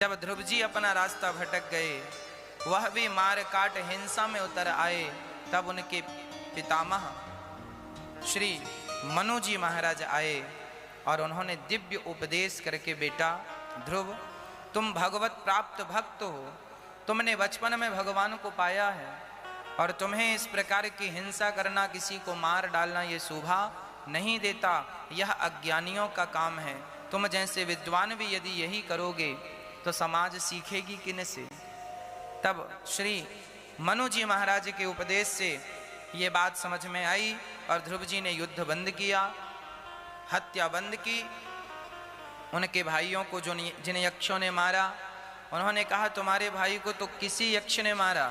जब ध्रुव जी अपना रास्ता भटक गए, वह भी मार काट हिंसा में उतर आए, तब उनके पितामह श्री मनु जी महाराज आए और उन्होंने दिव्य उपदेश करके, बेटा ध्रुव, तुम भगवत प्राप्त भक्त हो, तुमने बचपन में भगवान को पाया है और तुम्हें इस प्रकार की हिंसा करना, किसी को मार डालना, ये शोभा नहीं देता, यह अज्ञानियों का काम है। तुम जैसे विद्वान भी यदि यही करोगे तो समाज सीखेगी किन से। तब श्री मनु जी महाराज के उपदेश से ये बात समझ में आई और ध्रुव जी ने युद्ध बंद किया, हत्या बंद की। उनके भाइयों को जो जिन यक्षों ने मारा, उन्होंने कहा तुम्हारे भाई को तो किसी यक्ष ने मारा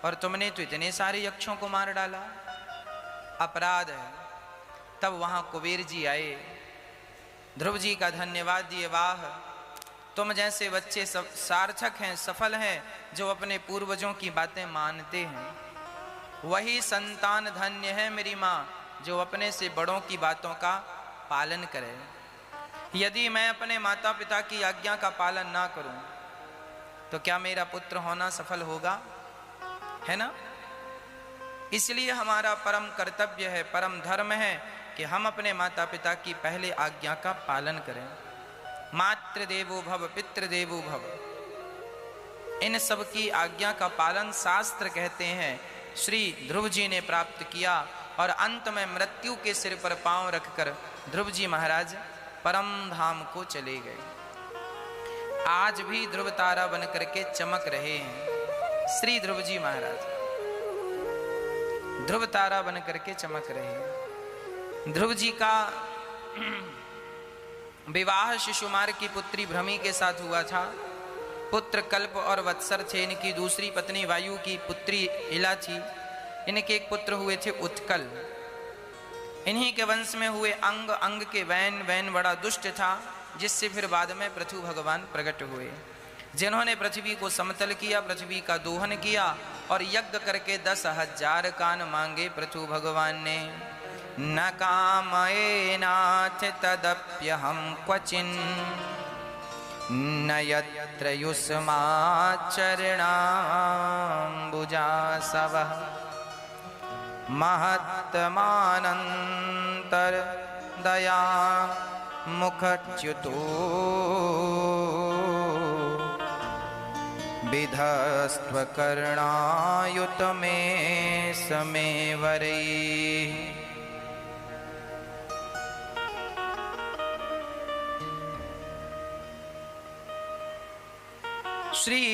और तुमने तो इतने सारे यक्षों को मार डाला, अपराध है। तब वहां कुबेर जी आए, ध्रुव जी का धन्यवाद दिए, वाह तुम जैसे बच्चे सब सार्थक हैं, सफल हैं, जो अपने पूर्वजों की बातें मानते हैं। वही संतान धन्य है मेरी माँ, जो अपने से बड़ों की बातों का पालन करे। यदि मैं अपने माता पिता की आज्ञा का पालन ना करूं तो क्या मेरा पुत्र होना सफल होगा, है ना। इसलिए हमारा परम कर्तव्य है, परम धर्म है कि हम अपने माता पिता की पहले आज्ञा का पालन करें। मातृ देवो भव, पितृ देवो भव, इन सब की आज्ञा का पालन शास्त्र कहते हैं। श्री ध्रुव जी ने प्राप्त किया और अंत में मृत्यु के सिर पर पांव रखकर ध्रुव जी महाराज परम धाम को चले गए। आज भी ध्रुव तारा बन करके चमक रहे हैं श्री ध्रुव जी महाराज, ध्रुव तारा बन करके चमक रहे हैं। ध्रुव जी का विवाह शिशुमार की पुत्री भ्रमी के साथ हुआ था। पुत्र कल्प और वत्सर थे। इनकी दूसरी पत्नी वायु की पुत्री इला थी। इनके एक पुत्र हुए थे उत्कल। इन्हीं के वंश में हुए अंग, अंग के वैन, वैन बड़ा दुष्ट था, जिससे फिर बाद में पृथु भगवान प्रकट हुए, जिन्होंने पृथ्वी को समतल किया, पृथ्वी का दोहन किया और यज्ञ करके 10,000 कान मांगे पृथु भगवान ने। न कामये नाथ तदप्यहं क्वचिन् न यत्र युष्माचरणाम्बुजासवः महत्तमानन्तर दया मुखच्युतो विधस्त्वकर्णायुत मे समे वरैः। श्री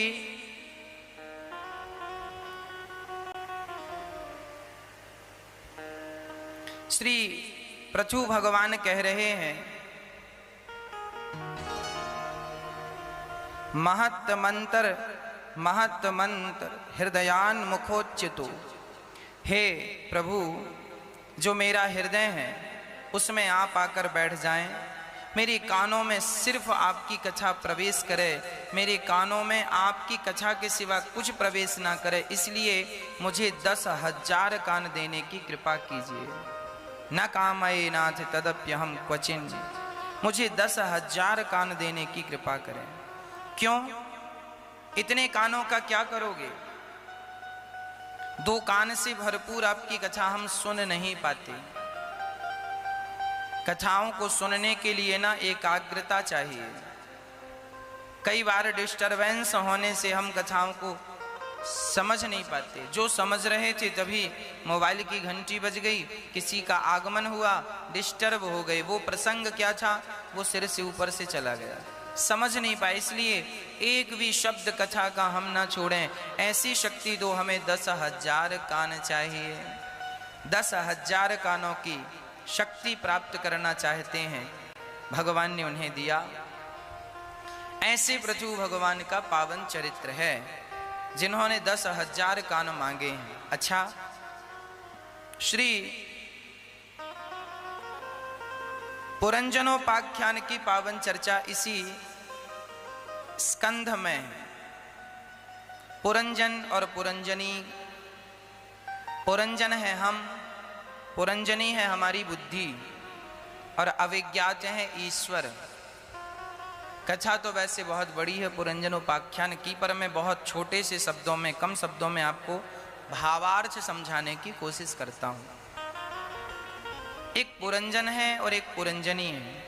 पृथु भगवान कह रहे हैं, महत मंत्र हृदयान मुखोच्युतो। हे प्रभु, जो मेरा हृदय है उसमें आप आकर बैठ जाएं, मेरे कानों में सिर्फ आपकी कथा प्रवेश करे, मेरे कानों में आपकी कथा के सिवा कुछ प्रवेश ना करे, इसलिए मुझे 10,000 कान देने की कृपा कीजिए। न कामये नाथ तदप्यहं क्वचिन्, मुझे 10,000 कान देने की कृपा करें। क्यों? इतने कानों का क्या करोगे? 2 कान से भरपूर आपकी कथा हम सुन नहीं पाते। कथाओं को सुनने के लिए ना एकाग्रता चाहिए। कई बार डिस्टरबेंस होने से हम कथाओं को समझ नहीं पाते। जो समझ रहे थे तभी मोबाइल की घंटी बज गई, किसी का आगमन हुआ, डिस्टर्ब हो गए। वो प्रसंग क्या था वो सिर से ऊपर से चला गया, समझ नहीं पाए। इसलिए एक भी शब्द कथा का हम ना छोड़ें। ऐसी शक्ति दो हमें, 10,000 कान चाहिए। 10,000 कानों की शक्ति प्राप्त करना चाहते हैं, भगवान ने उन्हें दिया। ऐसे पृथु भगवान का पावन चरित्र है, जिन्होंने 10,000 कान मांगे हैं। अच्छा, श्री पुरंजनोपाख्यान की पावन चर्चा इसी स्कंध में है। पुरंजन और पुरंजनी, पुरंजन है हम, पुरंजनी है हमारी बुद्धि और अविज्ञात है ईश्वर। कथा तो वैसे बहुत बड़ी है पुरंजन उपाख्यान की, पर मैं बहुत छोटे से शब्दों में, कम शब्दों में आपको भावार्थ समझाने की कोशिश करता हूं। एक पुरंजन है और एक पुरंजनी है।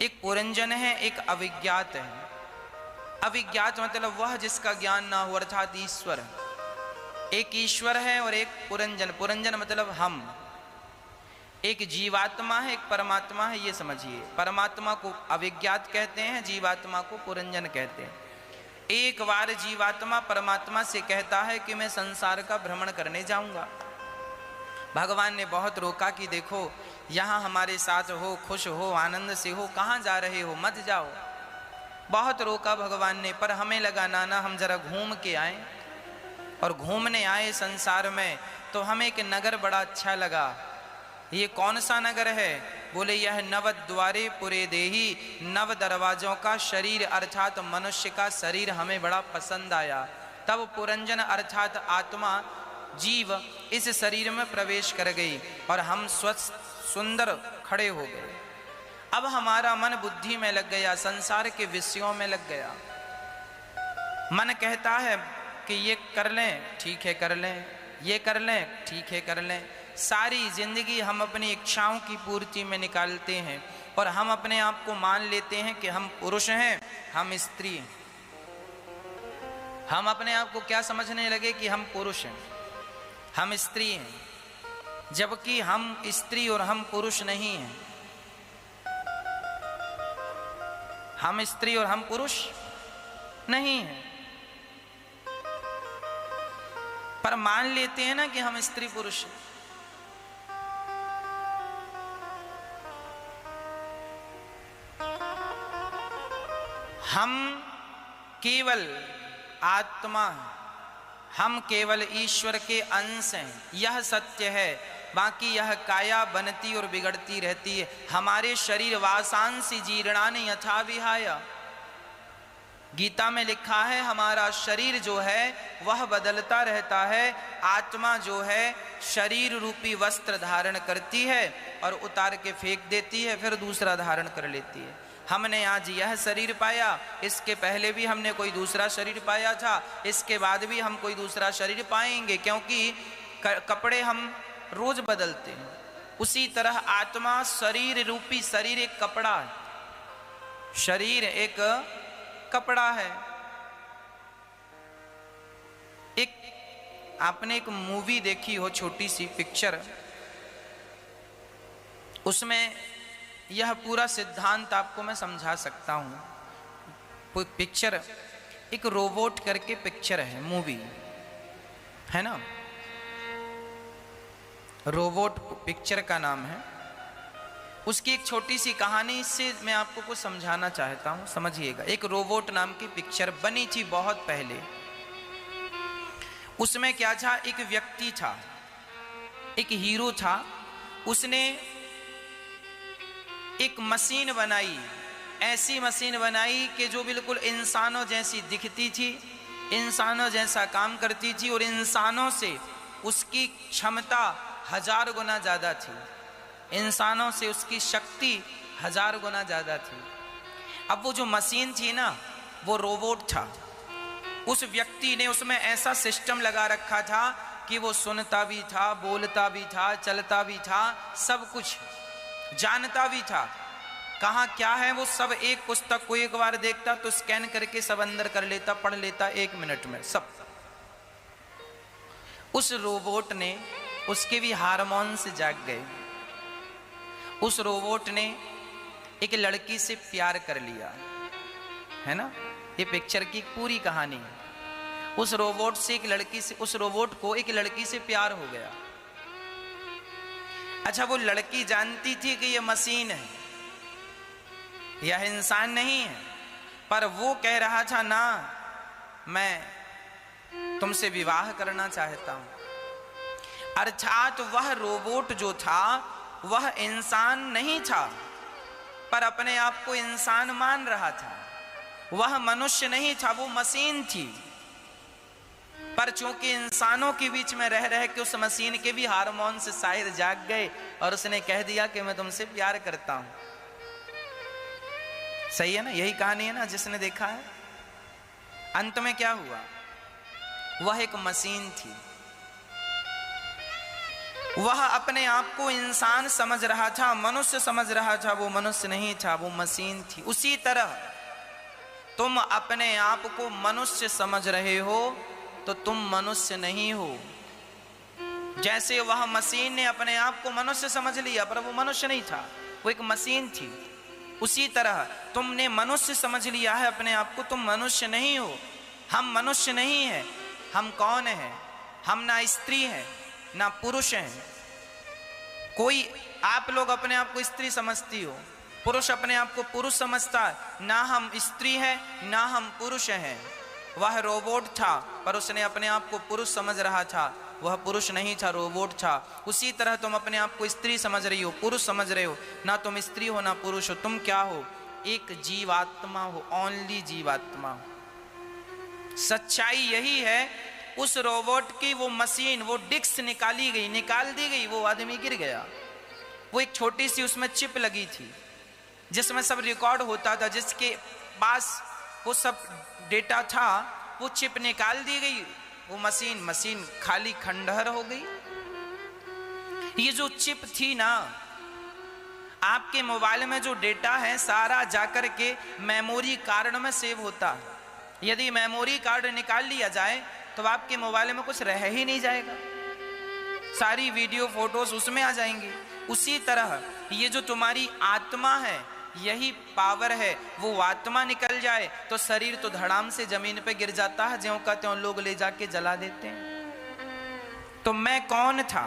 एक पुरंजन है, एक अविज्ञात है। अविज्ञात मतलब वह जिसका ज्ञान ना हो, अर्थात ईश्वर। एक ईश्वर है और एक पुरंजन। पुरंजन मतलब हम। एक जीवात्मा है, एक परमात्मा है, ये समझिए। परमात्मा को अविज्ञात कहते हैं, जीवात्मा को पुरंजन कहते हैं। एक बार जीवात्मा परमात्मा से कहता है कि मैं संसार का भ्रमण करने जाऊंगा। भगवान ने बहुत रोका कि देखो यहाँ हमारे साथ हो, खुश हो, आनंद से हो, कहाँ जा रहे हो, मत जाओ। बहुत रोका भगवान ने, पर हमें लगा नाना हम जरा घूम के आए। और घूमने आए संसार में तो हमें एक नगर बड़ा अच्छा लगा। ये कौन सा नगर है? बोले यह नवद्वारे पुरे देही, नव दरवाजों का शरीर अर्थात मनुष्य का शरीर हमें बड़ा पसंद आया। तब पुरंजन अर्थात आत्मा, जीव इस शरीर में प्रवेश कर गई और हम स्वस्थ सुंदर खड़े हो गए। अब हमारा मन बुद्धि में लग गया, संसार के विषयों में लग गया। मन कहता है कि ये कर लें, ठीक है कर लें, ये कर लें, ठीक है कर लें। सारी जिंदगी हम अपनी इच्छाओं की पूर्ति में निकालते हैं और हम अपने आप को मान लेते हैं कि हम पुरुष हैं, हम स्त्री हैं। हम अपने आप को क्या समझने लगे कि हम पुरुष हैं, हम स्त्री हैं, जबकि हम स्त्री और हम पुरुष नहीं हैं। हम स्त्री और हम पुरुष नहीं हैं, पर मान लेते हैं ना कि हम स्त्री पुरुष हैं। हम केवल आत्मा हैं, हम केवल ईश्वर के अंश हैं, यह सत्य है। बाकी यह काया बनती और बिगड़ती रहती है। हमारे शरीर वासांसी जीर्णानि यथा विहाय, गीता में लिखा है हमारा शरीर जो है वह बदलता रहता है। आत्मा जो है शरीर रूपी वस्त्र धारण करती है और उतार के फेंक देती है, फिर दूसरा धारण कर लेती है। हमने आज यह शरीर पाया, इसके पहले भी हमने कोई दूसरा शरीर पाया था, इसके बाद भी हम कोई दूसरा शरीर पाएंगे, क्योंकि कपड़े हम रोज बदलते हैं। उसी तरह आत्मा शरीर रूपी, शरीर एक कपड़ा है, शरीर एक कपड़ा है। आपने एक मूवी देखी हो, छोटी सी पिक्चर, उसमें यह पूरा सिद्धांत आपको मैं समझा सकता हूं। पिक्चर एक रोबोट करके पिक्चर है, मूवी है ना, रोबोट पिक्चर का नाम है। उसकी एक छोटी सी कहानी, इससे मैं आपको कुछ समझाना चाहता हूं, समझिएगा। एक रोबोट नाम की पिक्चर बनी थी बहुत पहले। उसमें क्या था, एक व्यक्ति था, एक हीरो था। उसने एक मशीन बनाई, ऐसी मशीन बनाई कि जो बिल्कुल इंसानों जैसी दिखती थी, इंसानों जैसा काम करती थी, और इंसानों से उसकी क्षमता 1000 गुना ज्यादा थी। इंसानों से उसकी शक्ति 1000 गुना ज्यादा थी। अब वो जो मशीन थी ना, वो रोबोट था। उस व्यक्ति ने उसमें ऐसा सिस्टम लगा रखा था कि वो सुनता भी था, बोलता भी था, चलता भी था, सब कुछ जानता भी था। कहाँ क्या है वो सब, एक पुस्तक को एक बार देखता तो स्कैन करके सब अंदर कर लेता, पढ़ लेता 1 मिनट में सब। उस रोबोट ने, उसके भी हार्मोन्स जाग गए। उस रोबोट ने एक लड़की से प्यार कर लिया, है ना, ये पिक्चर की पूरी कहानी है। उस रोबोट से, एक लड़की से, उस रोबोट को एक लड़की से प्यार हो गया। अच्छा, वो लड़की जानती थी कि ये मशीन है, यह इंसान नहीं है, पर वो कह रहा था ना, मैं तुमसे विवाह करना चाहता हूं। अर्थात वह रोबोट जो था वह इंसान नहीं था, पर अपने आप को इंसान मान रहा था। वह मनुष्य नहीं था, वो मशीन थी। पर चूंकि इंसानों के बीच में रह रह के उस मशीन के भी हार्मोन से शायद जाग गए और उसने कह दिया कि मैं तुमसे प्यार करता हूं। सही है ना, यही कहानी है ना जिसने देखा है। अंत में क्या हुआ, वह एक मशीन थी, वह अपने आप को इंसान समझ रहा था, मनुष्य समझ रहा था, वो मनुष्य नहीं था, वो मशीन थी। उसी तरह तुम अपने आप को मनुष्य समझ रहे हो तो तुम मनुष्य नहीं हो। जैसे वह मशीन ने अपने आप को मनुष्य समझ लिया पर वो मनुष्य नहीं था, वो एक मशीन थी। उसी तरह तुमने मनुष्य समझ लिया है अपने आप को, तुम मनुष्य नहीं हो। हम मनुष्य नहीं है। हम कौन हैं? हम ना स्त्री हैं ना पुरुष हैं। कोई, आप लोग अपने आप को स्त्री समझती हो, पुरुष अपने आप को पुरुष समझता है। ना हम स्त्री हैं ना हम पुरुष हैं। वह रोबोट था पर उसने अपने आप को पुरुष समझ रहा था, वह पुरुष नहीं था, रोबोट था। उसी तरह तुम अपने आप को स्त्री समझ रही हो, पुरुष समझ रहे हो, ना तुम स्त्री हो ना पुरुष हो। तुम क्या हो? एक जीवात्मा हो, ओनली जीवात्मा हो। सच्चाई यही है। उस रोबोट की वो मशीन, वो डिस्क निकाल दी गई, वो आदमी गिर गया। वो एक छोटी सी उसमें चिप लगी थी जिसमें सब रिकॉर्ड होता था, जिसके पास वो सब डेटा था, वो चिप निकाल दी गई, वो मशीन खाली खंडहर हो गई। ये जो चिप थी ना, आपके मोबाइल में जो डेटा है सारा जाकर के मेमोरी कार्ड में सेव होता है। यदि मेमोरी कार्ड निकाल लिया जाए तो आपके मोबाइल में कुछ रह ही नहीं जाएगा, सारी वीडियो फोटोज उसमें आ जाएंगी। उसी तरह ये जो तुम्हारी आत्मा है, यही पावर है। वो आत्मा निकल जाए तो शरीर तो धड़ाम से जमीन पे गिर जाता है, ज्यों का त्यों लोग ले जाके जला देते हैं। तो मैं कौन था?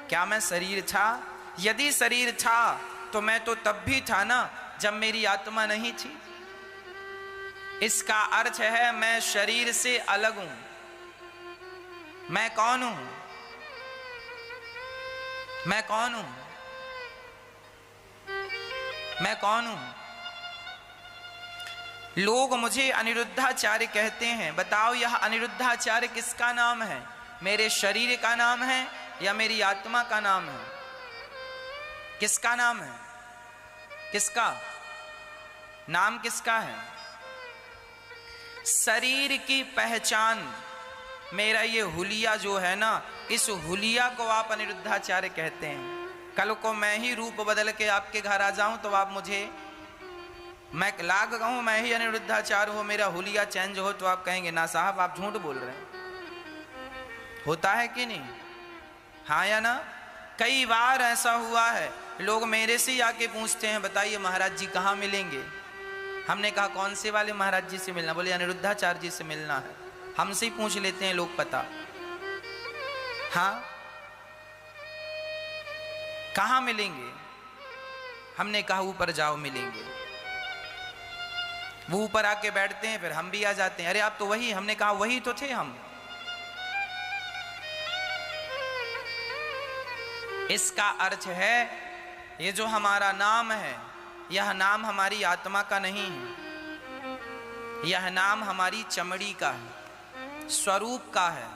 क्या मैं शरीर था? यदि शरीर था तो मैं तो तब भी था ना जब मेरी आत्मा नहीं थी। इसका अर्थ है मैं शरीर से अलग हूं। मैं कौन हूं? मैं कौन हूं? मैं कौन हूं? लोग मुझे अनिरुद्धाचार्य कहते हैं। बताओ यह अनिरुद्धाचार्य किसका नाम है? मेरे शरीर का नाम है या मेरी आत्मा का नाम है? किसका नाम है? किसका नाम? किसका है? शरीर की पहचान, मेरा ये हुलिया जो है ना, इस हुलिया को आप अनिरुद्धाचार्य कहते हैं। कल को मैं ही रूप बदल के आपके घर आ जाऊं तो आप मुझे, मैं लाग कहूं मैं ही अनिरुद्धाचार्य हो, मेरा हुलिया चेंज हो, तो आप कहेंगे ना साहब आप झूठ बोल रहे हैं। होता है कि नहीं? हाँ या ना? कई बार ऐसा हुआ है, लोग मेरे से ही आके पूछते हैं बताइए महाराज जी कहाँ मिलेंगे। हमने कहा कौन से वाले महाराज जी से मिलना? बोले अनिरुद्धाचार्य जी से मिलना है। हमसे ही पूछ लेते हैं लोग पता। हाँ, कहाँ मिलेंगे? हमने कहा ऊपर जाओ मिलेंगे। वो ऊपर आके बैठते हैं, फिर हम भी आ जाते हैं। अरे आप तो वही, हमने कहा वही तो थे हम। इसका अर्थ है ये जो हमारा नाम है, यह नाम हमारी आत्मा का नहीं है, यह नाम हमारी चमड़ी का है, स्वरूप का है।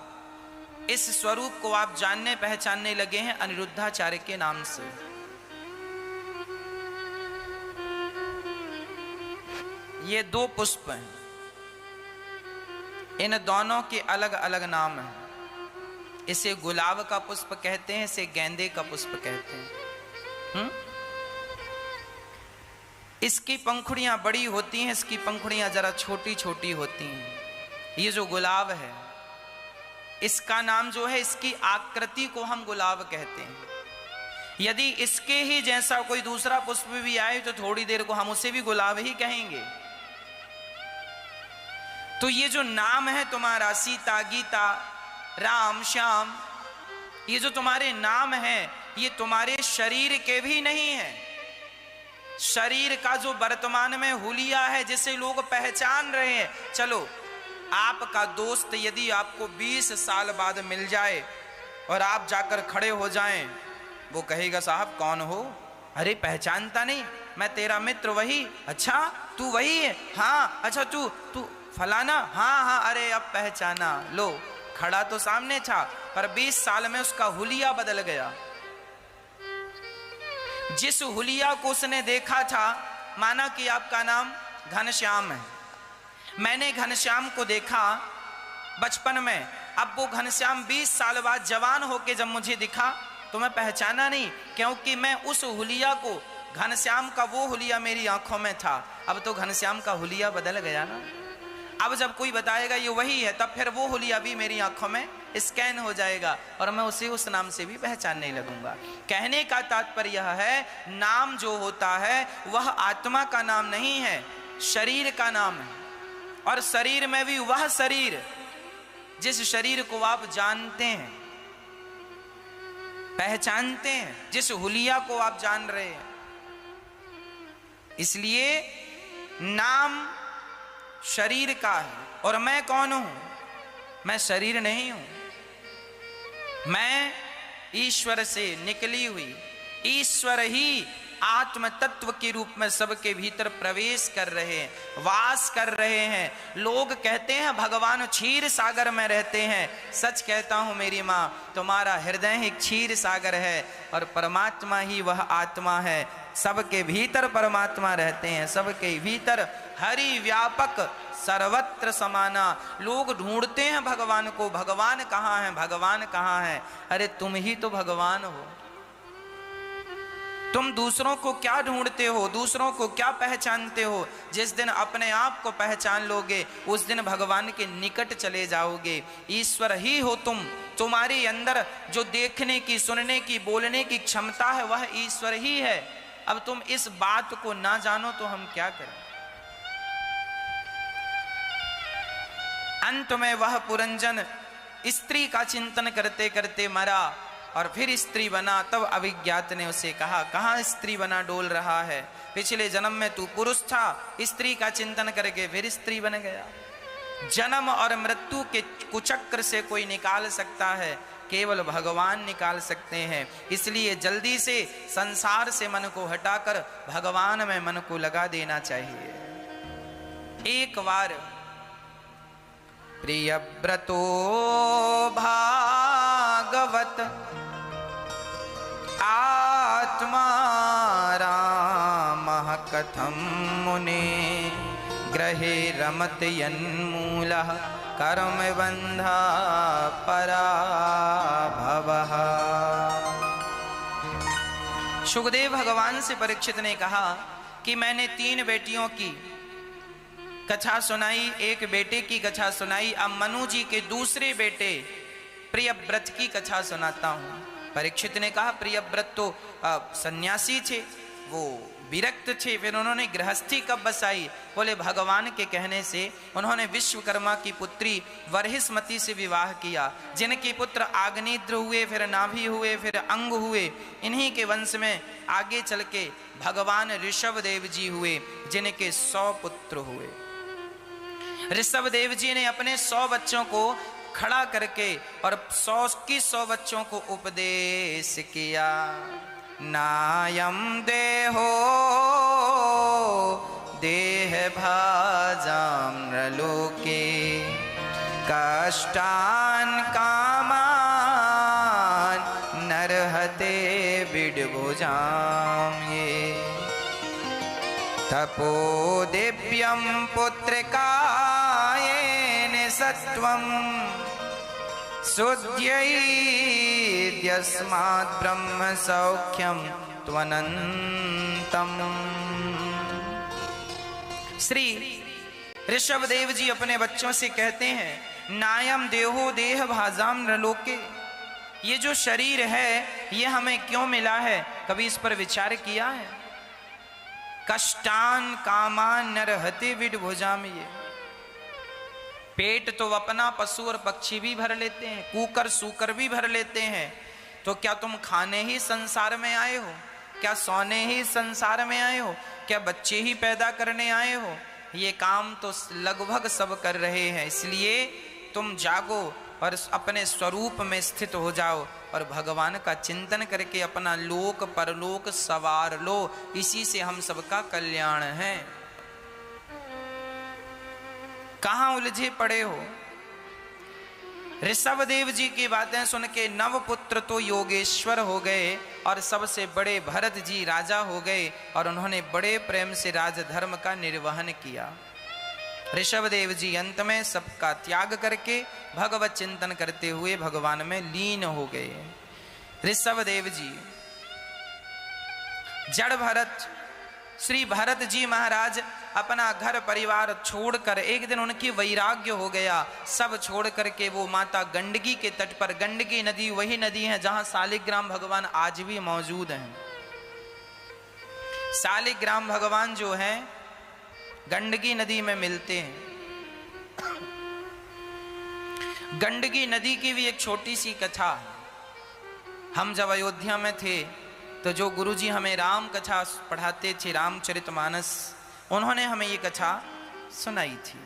इस स्वरूप को आप जानने पहचानने लगे हैं अनिरुद्धाचार्य के नाम से। ये दो पुष्प हैं, इन दोनों के अलग अलग नाम हैं। इसे गुलाब का पुष्प कहते हैं, इसे गेंदे का पुष्प कहते हैं। इसकी पंखुड़ियां बड़ी होती हैं, इसकी पंखुड़ियां जरा छोटी छोटी होती हैं। ये जो गुलाब है, इसका नाम जो है, इसकी आकृति को हम गुलाब कहते हैं। यदि इसके ही जैसा कोई दूसरा पुष्प भी आए तो थोड़ी देर को हम उसे भी गुलाब ही कहेंगे। तो ये जो नाम है तुम्हारा, सीता, गीता, राम, श्याम, ये जो तुम्हारे नाम हैं, ये तुम्हारे शरीर के भी नहीं है। शरीर का जो वर्तमान में हुलिया है, जिसे लोग पहचान रहे हैं। चलो, आपका दोस्त यदि आपको 20 साल बाद मिल जाए और आप जाकर खड़े हो जाएं, वो कहेगा साहब कौन हो? अरे पहचानता नहीं, मैं तेरा मित्र वही। अच्छा तू वही है? हाँ। अच्छा तू फलाना? हाँ हाँ। अरे अब पहचाना। लो, खड़ा तो सामने था पर 20 साल में उसका हुलिया बदल गया। जिस हुलिया को उसने देखा था माना कि आपका नाम घनश्याम है। मैंने घनश्याम को देखा बचपन में, अब वो घनश्याम 20 साल बाद जवान होके जब मुझे दिखा तो मैं पहचाना नहीं, क्योंकि मैं उस हुलिया को, घनश्याम का वो हुलिया मेरी आंखों में था। अब तो घनश्याम का हुलिया बदल गया ना। अब जब कोई बताएगा ये वही है, तब फिर वो हुलिया भी मेरी आंखों में स्कैन हो जाएगा और मैं उसे उस नाम से भी पहचानने लगूंगा। कहने का तात्पर्य यह है, नाम जो होता है वह आत्मा का नाम नहीं है, शरीर का नाम है। और शरीर में भी वह शरीर जिस शरीर को आप जानते हैं, पहचानते हैं, जिस हुलिया को आप जान रहे हैं। इसलिए नाम शरीर का है। और मैं कौन हूं? मैं शरीर नहीं हूं, मैं ईश्वर से निकली हुई, ईश्वर ही आत्म तत्व के रूप में सबके भीतर प्रवेश कर रहे हैं, वास कर रहे हैं। लोग कहते हैं भगवान क्षीर सागर में रहते हैं। सच कहता हूं मेरी मां, तुम्हारा हृदय ही क्षीर सागर है और परमात्मा ही वह आत्मा है। सबके भीतर परमात्मा रहते हैं, सबके भीतर हरि व्यापक सर्वत्र समाना। लोग ढूंढते हैं भगवान को, भगवान कहाँ है, भगवान कहाँ है? अरे तुम ही तो भगवान हो। तुम दूसरों को क्या ढूंढते हो, दूसरों को क्या पहचानते हो? जिस दिन अपने आप को पहचान लोगे उस दिन भगवान के निकट चले जाओगे। ईश्वर ही हो तुम, तुम्हारे अंदर जो देखने की, सुनने की, बोलने की क्षमता है वह ईश्वर ही है। अब तुम इस बात को ना जानो तो हम क्या करें? अंत में वह पुरंजन स्त्री का चिंतन करते करते मरा और फिर स्त्री बना। तब अभिज्ञात ने उसे कहा, कहाँ स्त्री बना डोल रहा है? पिछले जन्म में तू पुरुष था, स्त्री का चिंतन करके फिर स्त्री बन गया। जन्म और मृत्यु के कुचक्र से कोई निकाल सकता है, केवल भगवान निकाल सकते हैं। इसलिए जल्दी से संसार से मन को हटाकर भगवान में मन को लगा देना चाहिए। एक बार प्रियव्रतो भागवत आत्मा रामः कथं मुने ग्रहे रमत यन्मूलः कर्म बंधा पराभवः। सुखदेव भगवान से परीक्षित ने कहा कि मैंने 3 बेटियों की कथा सुनाई, एक बेटे की कथा सुनाई, अब मनु जी के दूसरे बेटे प्रियव्रत की कथा सुनाता हूं। परीक्षित ने कहा प्रियव्रत तो सन्यासी थे, वो विरक्त थे, फिर उन्होंने गृहस्थी कब बसाई? बोले भगवान के कहने से उन्होंने विश्वकर्मा की पुत्री वर्हिष्मती से विवाह किया, जिनके पुत्र आग्नेत्र हुए, फिर नाभि हुए, फिर अंग हुए। इन्हीं के वंश में आगे चल के भगवान ऋषभ देव जी हुए, जिनके 100 पुत्र हुए। ऋषभ देव जी ने अपने 100 बच्चों को खड़ा करके और 100 बच्चों को उपदेश किया। नायम देहो देह भाजाम नृलोके कष्टान कामान नरहते विडभुजाम ये तपो दिव्यम पुत्रकायेन सत्वम शुद्ध्यैद्यस्मात् ब्रह्म सौख्यम त्वनन्तम। श्री ऋषभ देव जी अपने बच्चों से कहते हैं, नायम देहो देह भाजाम नृलोके, ये जो शरीर है ये हमें क्यों मिला है? कभी इस पर विचार किया है? कष्टान कामान नरहते विडभुजाम, ये पेट तो अपना पशु और पक्षी भी भर लेते हैं, कूकर सूकर भी भर लेते हैं। तो क्या तुम खाने ही संसार में आए हो? क्या सोने ही संसार में आए हो? क्या बच्चे ही पैदा करने आए हो? ये काम तो लगभग सब कर रहे हैं। इसलिए तुम जागो और अपने स्वरूप में स्थित हो जाओ और भगवान का चिंतन करके अपना लोक परलोक सवार लो। इसी से हम सबका कल्याण है। कहां उलझे पड़े हो? ऋषभदेव जी की बातें सुन के नवपुत्र तो योगेश्वर हो गए और सबसे बड़े भरत जी राजा हो गए और उन्होंने बड़े प्रेम से राजधर्म का निर्वहन किया। ऋषभदेव जी अंत में सबका त्याग करके भगवत चिंतन करते हुए भगवान में लीन हो गए। ऋषभदेव जी जड़ भरत श्री भरत जी महाराज अपना घर परिवार छोड़कर एक दिन उनकी वैराग्य हो गया, सब छोड़ करके वो माता गंडकी के तट पर, गंडकी नदी वही नदी है जहां शालिग्राम भगवान आज भी मौजूद हैं। शालिग्राम भगवान जो हैं गंडकी नदी में मिलते हैं। गंडकी नदी की भी एक छोटी सी कथा, हम जब अयोध्या में थे तो जो गुरुजी हमें राम कथा पढ़ाते थे, रामचरितमानस, उन्होंने हमें ये कथा सुनाई थी।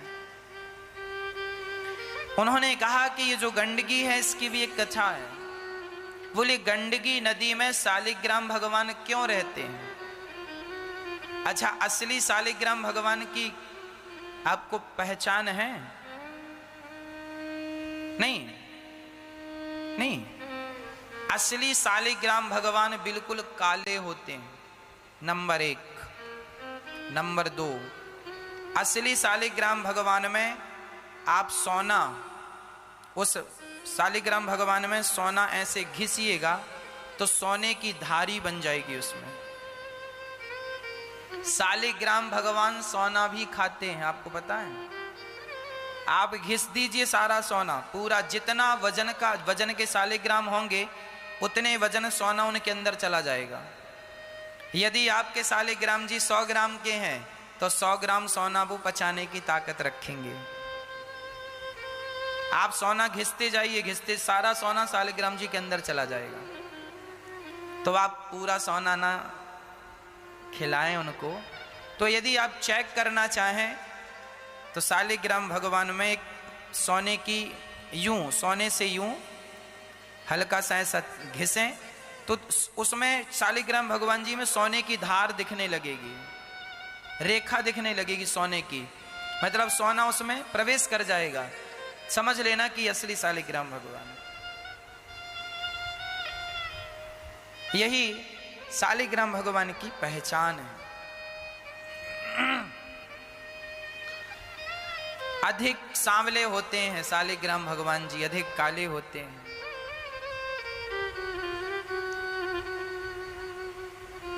उन्होंने कहा कि ये जो गंडकी है इसकी भी एक कथा है। बोले गंडकी नदी में शालिग्राम भगवान क्यों रहते हैं? अच्छा, असली शालिग्राम भगवान की आपको पहचान है? नहीं, नहीं। असली शालिग्राम भगवान बिल्कुल काले होते हैं, नंबर 1। नंबर 2, असली शालिग्राम भगवान में आप सोना, उस शालिग्राम भगवान में सोना ऐसे घिसिएगा तो सोने की धारी बन जाएगी उसमें। शालिग्राम भगवान सोना भी खाते हैं, आपको पता है? आप घिस दीजिए सारा सोना, पूरा जितना वजन के शालिग्राम होंगे उतने वजन सोना उनके अंदर चला जाएगा। यदि आपके शालिग्राम जी 100 ग्राम के हैं तो 100 ग्राम सोना वो पचाने की ताकत रखेंगे। आप सोना घिसते जाइए, घिसते सारा सोना शालिग्राम जी के अंदर चला जाएगा। तो आप पूरा सोना ना खिलाएं उनको। तो यदि आप चेक करना चाहें तो शालिग्राम भगवान में एक सोने की यूं, सोने से यूं हल्का सा ऐसा घिसें तो उसमें शालिग्राम भगवान जी में सोने की धार दिखने लगेगी, रेखा दिखने लगेगी सोने की, मतलब सोना उसमें प्रवेश कर जाएगा। समझ लेना कि असली शालिग्राम भगवान। यही शालिग्राम भगवान की पहचान है। अधिक सांवले होते हैं शालिग्राम भगवान जी, अधिक काले होते हैं।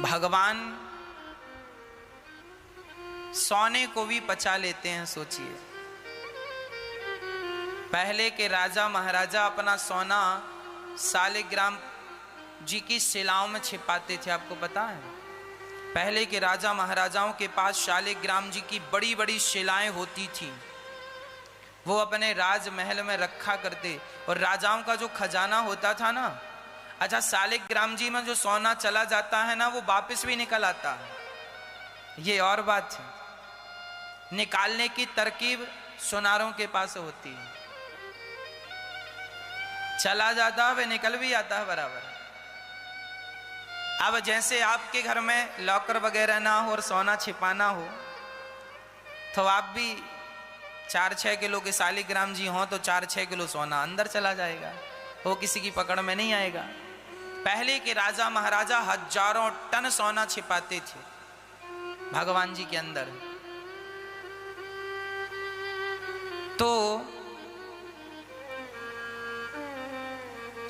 भगवान सोने को भी पचा लेते हैं, सोचिए। पहले के राजा महाराजा अपना सोना शालिग्राम जी की शिलाओं में छिपाते थे, आपको पता है? पहले के राजा महाराजाओं के पास शालिग्राम जी की बड़ी बड़ी शिलाएं होती थी, वो अपने राजमहल में रखा करते। और राजाओं का जो खजाना होता था ना, अच्छा, शालिग्राम जी में जो सोना चला जाता है ना वो वापस भी निकल आता है। ये और बात है, निकालने की तरकीब सोनारों के पास होती है। चला जाता है, निकल भी आता है बराबर। अब जैसे आपके घर में लॉकर वगैरह ना हो और सोना छिपाना हो, तो आप भी 4-6 किलो के शालिग्राम जी हों तो 4-6 किलो सोना अंदर चला जाएगा, वो किसी की पकड़ में नहीं आएगा। पहले के राजा महाराजा हजारों टन सोना छिपाते थे भगवान जी के अंदर। तो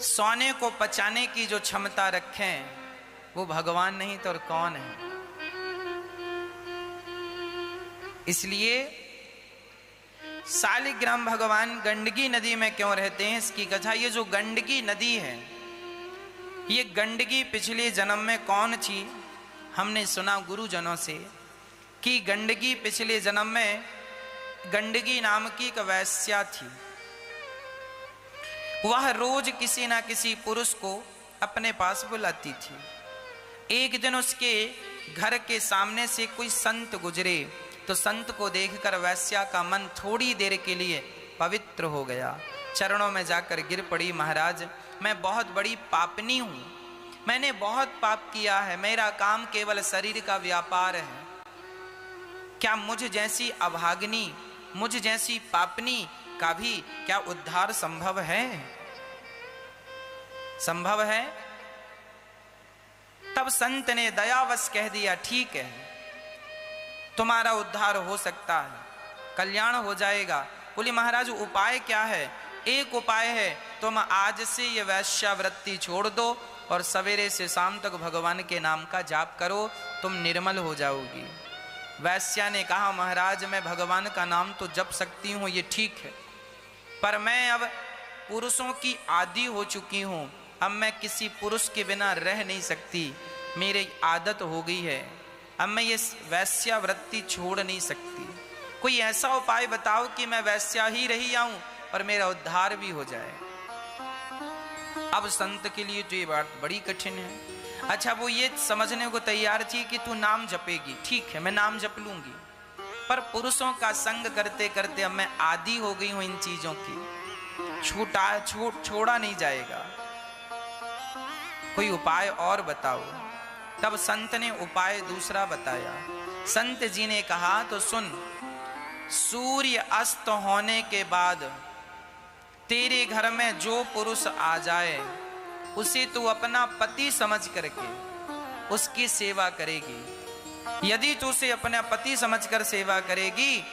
सोने को पचाने की जो क्षमता रखें वो भगवान नहीं तो और कौन है? इसलिए शालिग्राम भगवान गंडकी नदी में क्यों रहते हैं, इसकी कथा। ये जो गंडकी नदी है, ये गंडकी पिछले जन्म में कौन थी? हमने सुना गुरुजनों से कि गंडकी पिछले जन्म में गंडकी नाम की एक वैश्या थी। वह रोज किसी ना किसी पुरुष को अपने पास बुलाती थी। एक दिन उसके घर के सामने से कोई संत गुजरे तो संत को देखकर वैश्या का मन थोड़ी देर के लिए पवित्र हो गया। चरणों में जाकर गिर पड़ी, महाराज मैं बहुत बड़ी पापनी हूँ, मैंने बहुत पाप किया है, मेरा काम केवल शरीर का व्यापार है। क्या मुझ जैसी अभागिनी, मुझ जैसी पापनी का भी क्या उद्धार संभव है? संभव है? तब संत ने दयावश कह दिया, ठीक है, तुम्हारा उद्धार हो सकता है, कल्याण हो जाएगा। बोली महाराज उपाय क्या है? एक उपाय है, तुम आज से ये वैश्यावृत्ति छोड़ दो और सवेरे से शाम तक भगवान के नाम का जाप करो, तुम निर्मल हो जाओगी। वैश्या ने कहा महाराज मैं भगवान का नाम तो जप सकती हूँ, ये ठीक है, पर मैं अब पुरुषों की आदी हो चुकी हूँ, अब मैं किसी पुरुष के बिना रह नहीं सकती, मेरी आदत हो गई है, अब मैं ये वैश्यावृत्ति छोड़ नहीं सकती। कोई ऐसा उपाय बताओ कि मैं वैश्या ही रही आऊं पर मेरा उद्धार भी हो जाए। अब संत के लिए तो ये बात बड़ी कठिन है। अच्छा वो ये समझने को तैयार थी कि तू नाम जपेगी, ठीक है मैं नाम जप लूंगी, पर पुरुषों का संग करते करते अब मैं आदी हो गई हूं इन चीजों की, छोड़ा नहीं जाएगा, कोई उपाय और बताओ। तब संत ने उपाय दूसरा बताया। संत जी ने कहा तो सुन, सूर्य अस्त होने के बाद तेरे घर में जो पुरुष आ जाए उसे तू अपना पति समझ करके उसकी सेवा करेगी। यदि तू उसे अपना पति समझकर सेवा करेगी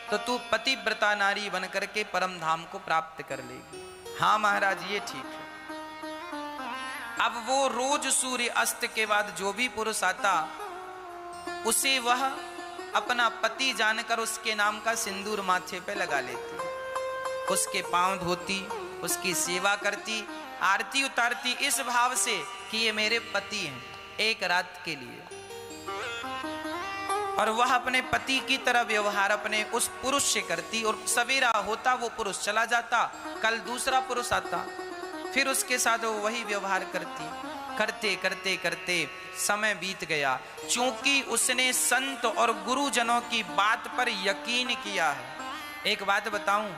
तो तू पतिव्रता नारी बन करके परम धाम को प्राप्त कर लेगी। हाँ महाराज ये ठीक है। अब वो रोज सूर्य अस्त के बाद जो भी पुरुष आता उसे वह अपना पति जानकर उसके नाम का सिंदूर माथे पे लगा लेती, उसके पांव धोती, उसकी सेवा करती, आरती उतारती इस भाव से कि ये मेरे पति हैं एक रात के लिए, और वह अपने पति की तरह व्यवहार अपने उस पुरुष से करती। और सवेरा होता वो पुरुष चला जाता, कल दूसरा पुरुष आता, फिर उसके साथ वो वही व्यवहार करती। करते करते करते समय बीत गया। चूंकि उसने संत और गुरुजनों की बात पर यकीन किया है। एक बात बताऊं,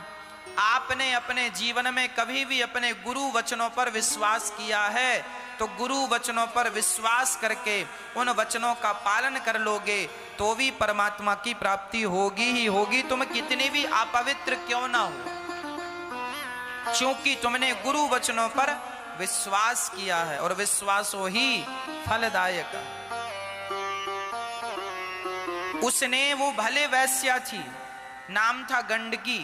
आपने अपने जीवन में कभी भी अपने गुरु वचनों पर विश्वास किया है तो गुरु वचनों पर विश्वास करके उन वचनों का पालन कर लोगे तो भी परमात्मा की प्राप्ति होगी ही होगी, तुम कितने भी अपवित्र क्यों ना हो, क्योंकि तुमने गुरु वचनों पर विश्वास किया है और विश्वास ही फलदायक। उसने वो भले वैश्या थी, नाम था गंडकी,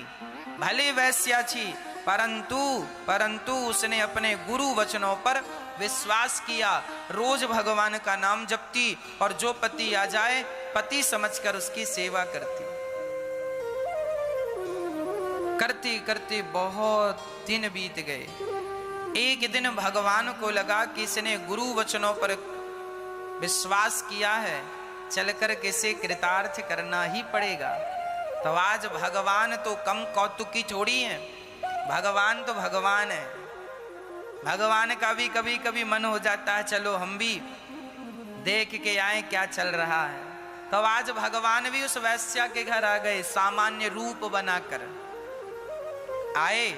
भले वैश्या थी, परंतु उसने अपने गुरु वचनों पर विश्वास किया, रोज भगवान का नाम जपती और जो पति आ जाए पति समझकर उसकी सेवा करती। करते करते बहुत दिन बीत गए। एक दिन भगवान को लगा कि इसने गुरु वचनों पर विश्वास किया है, चलकर किसे कृतार्थ करना ही पड़ेगा। तो आज भगवान तो कम कौतुकी थोड़ी है, भगवान तो भगवान है। भगवान का भी कभी कभी मन हो जाता है चलो हम भी देख के आए क्या चल रहा है। तो आज भगवान भी उस वैश्या के घर आ गए, सामान्य रूप बनाकर आए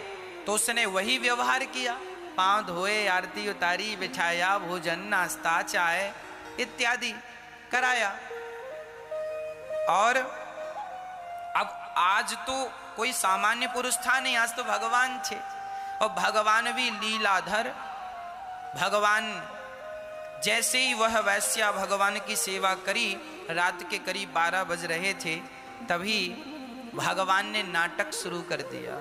तो उसने वही व्यवहार किया, पांव धोए, आरती उतारी, बिठाया, भोजन, नाश्ता, चाय इत्यादि कराया। और अब आज तो कोई सामान्य पुरुष था नहीं, आज तो भगवान थे और भगवान भी लीलाधर। भगवान जैसे ही वह वैश्या भगवान की सेवा करी, रात के करीब 12 बज रहे थे, तभी भगवान ने नाटक शुरू कर दिया।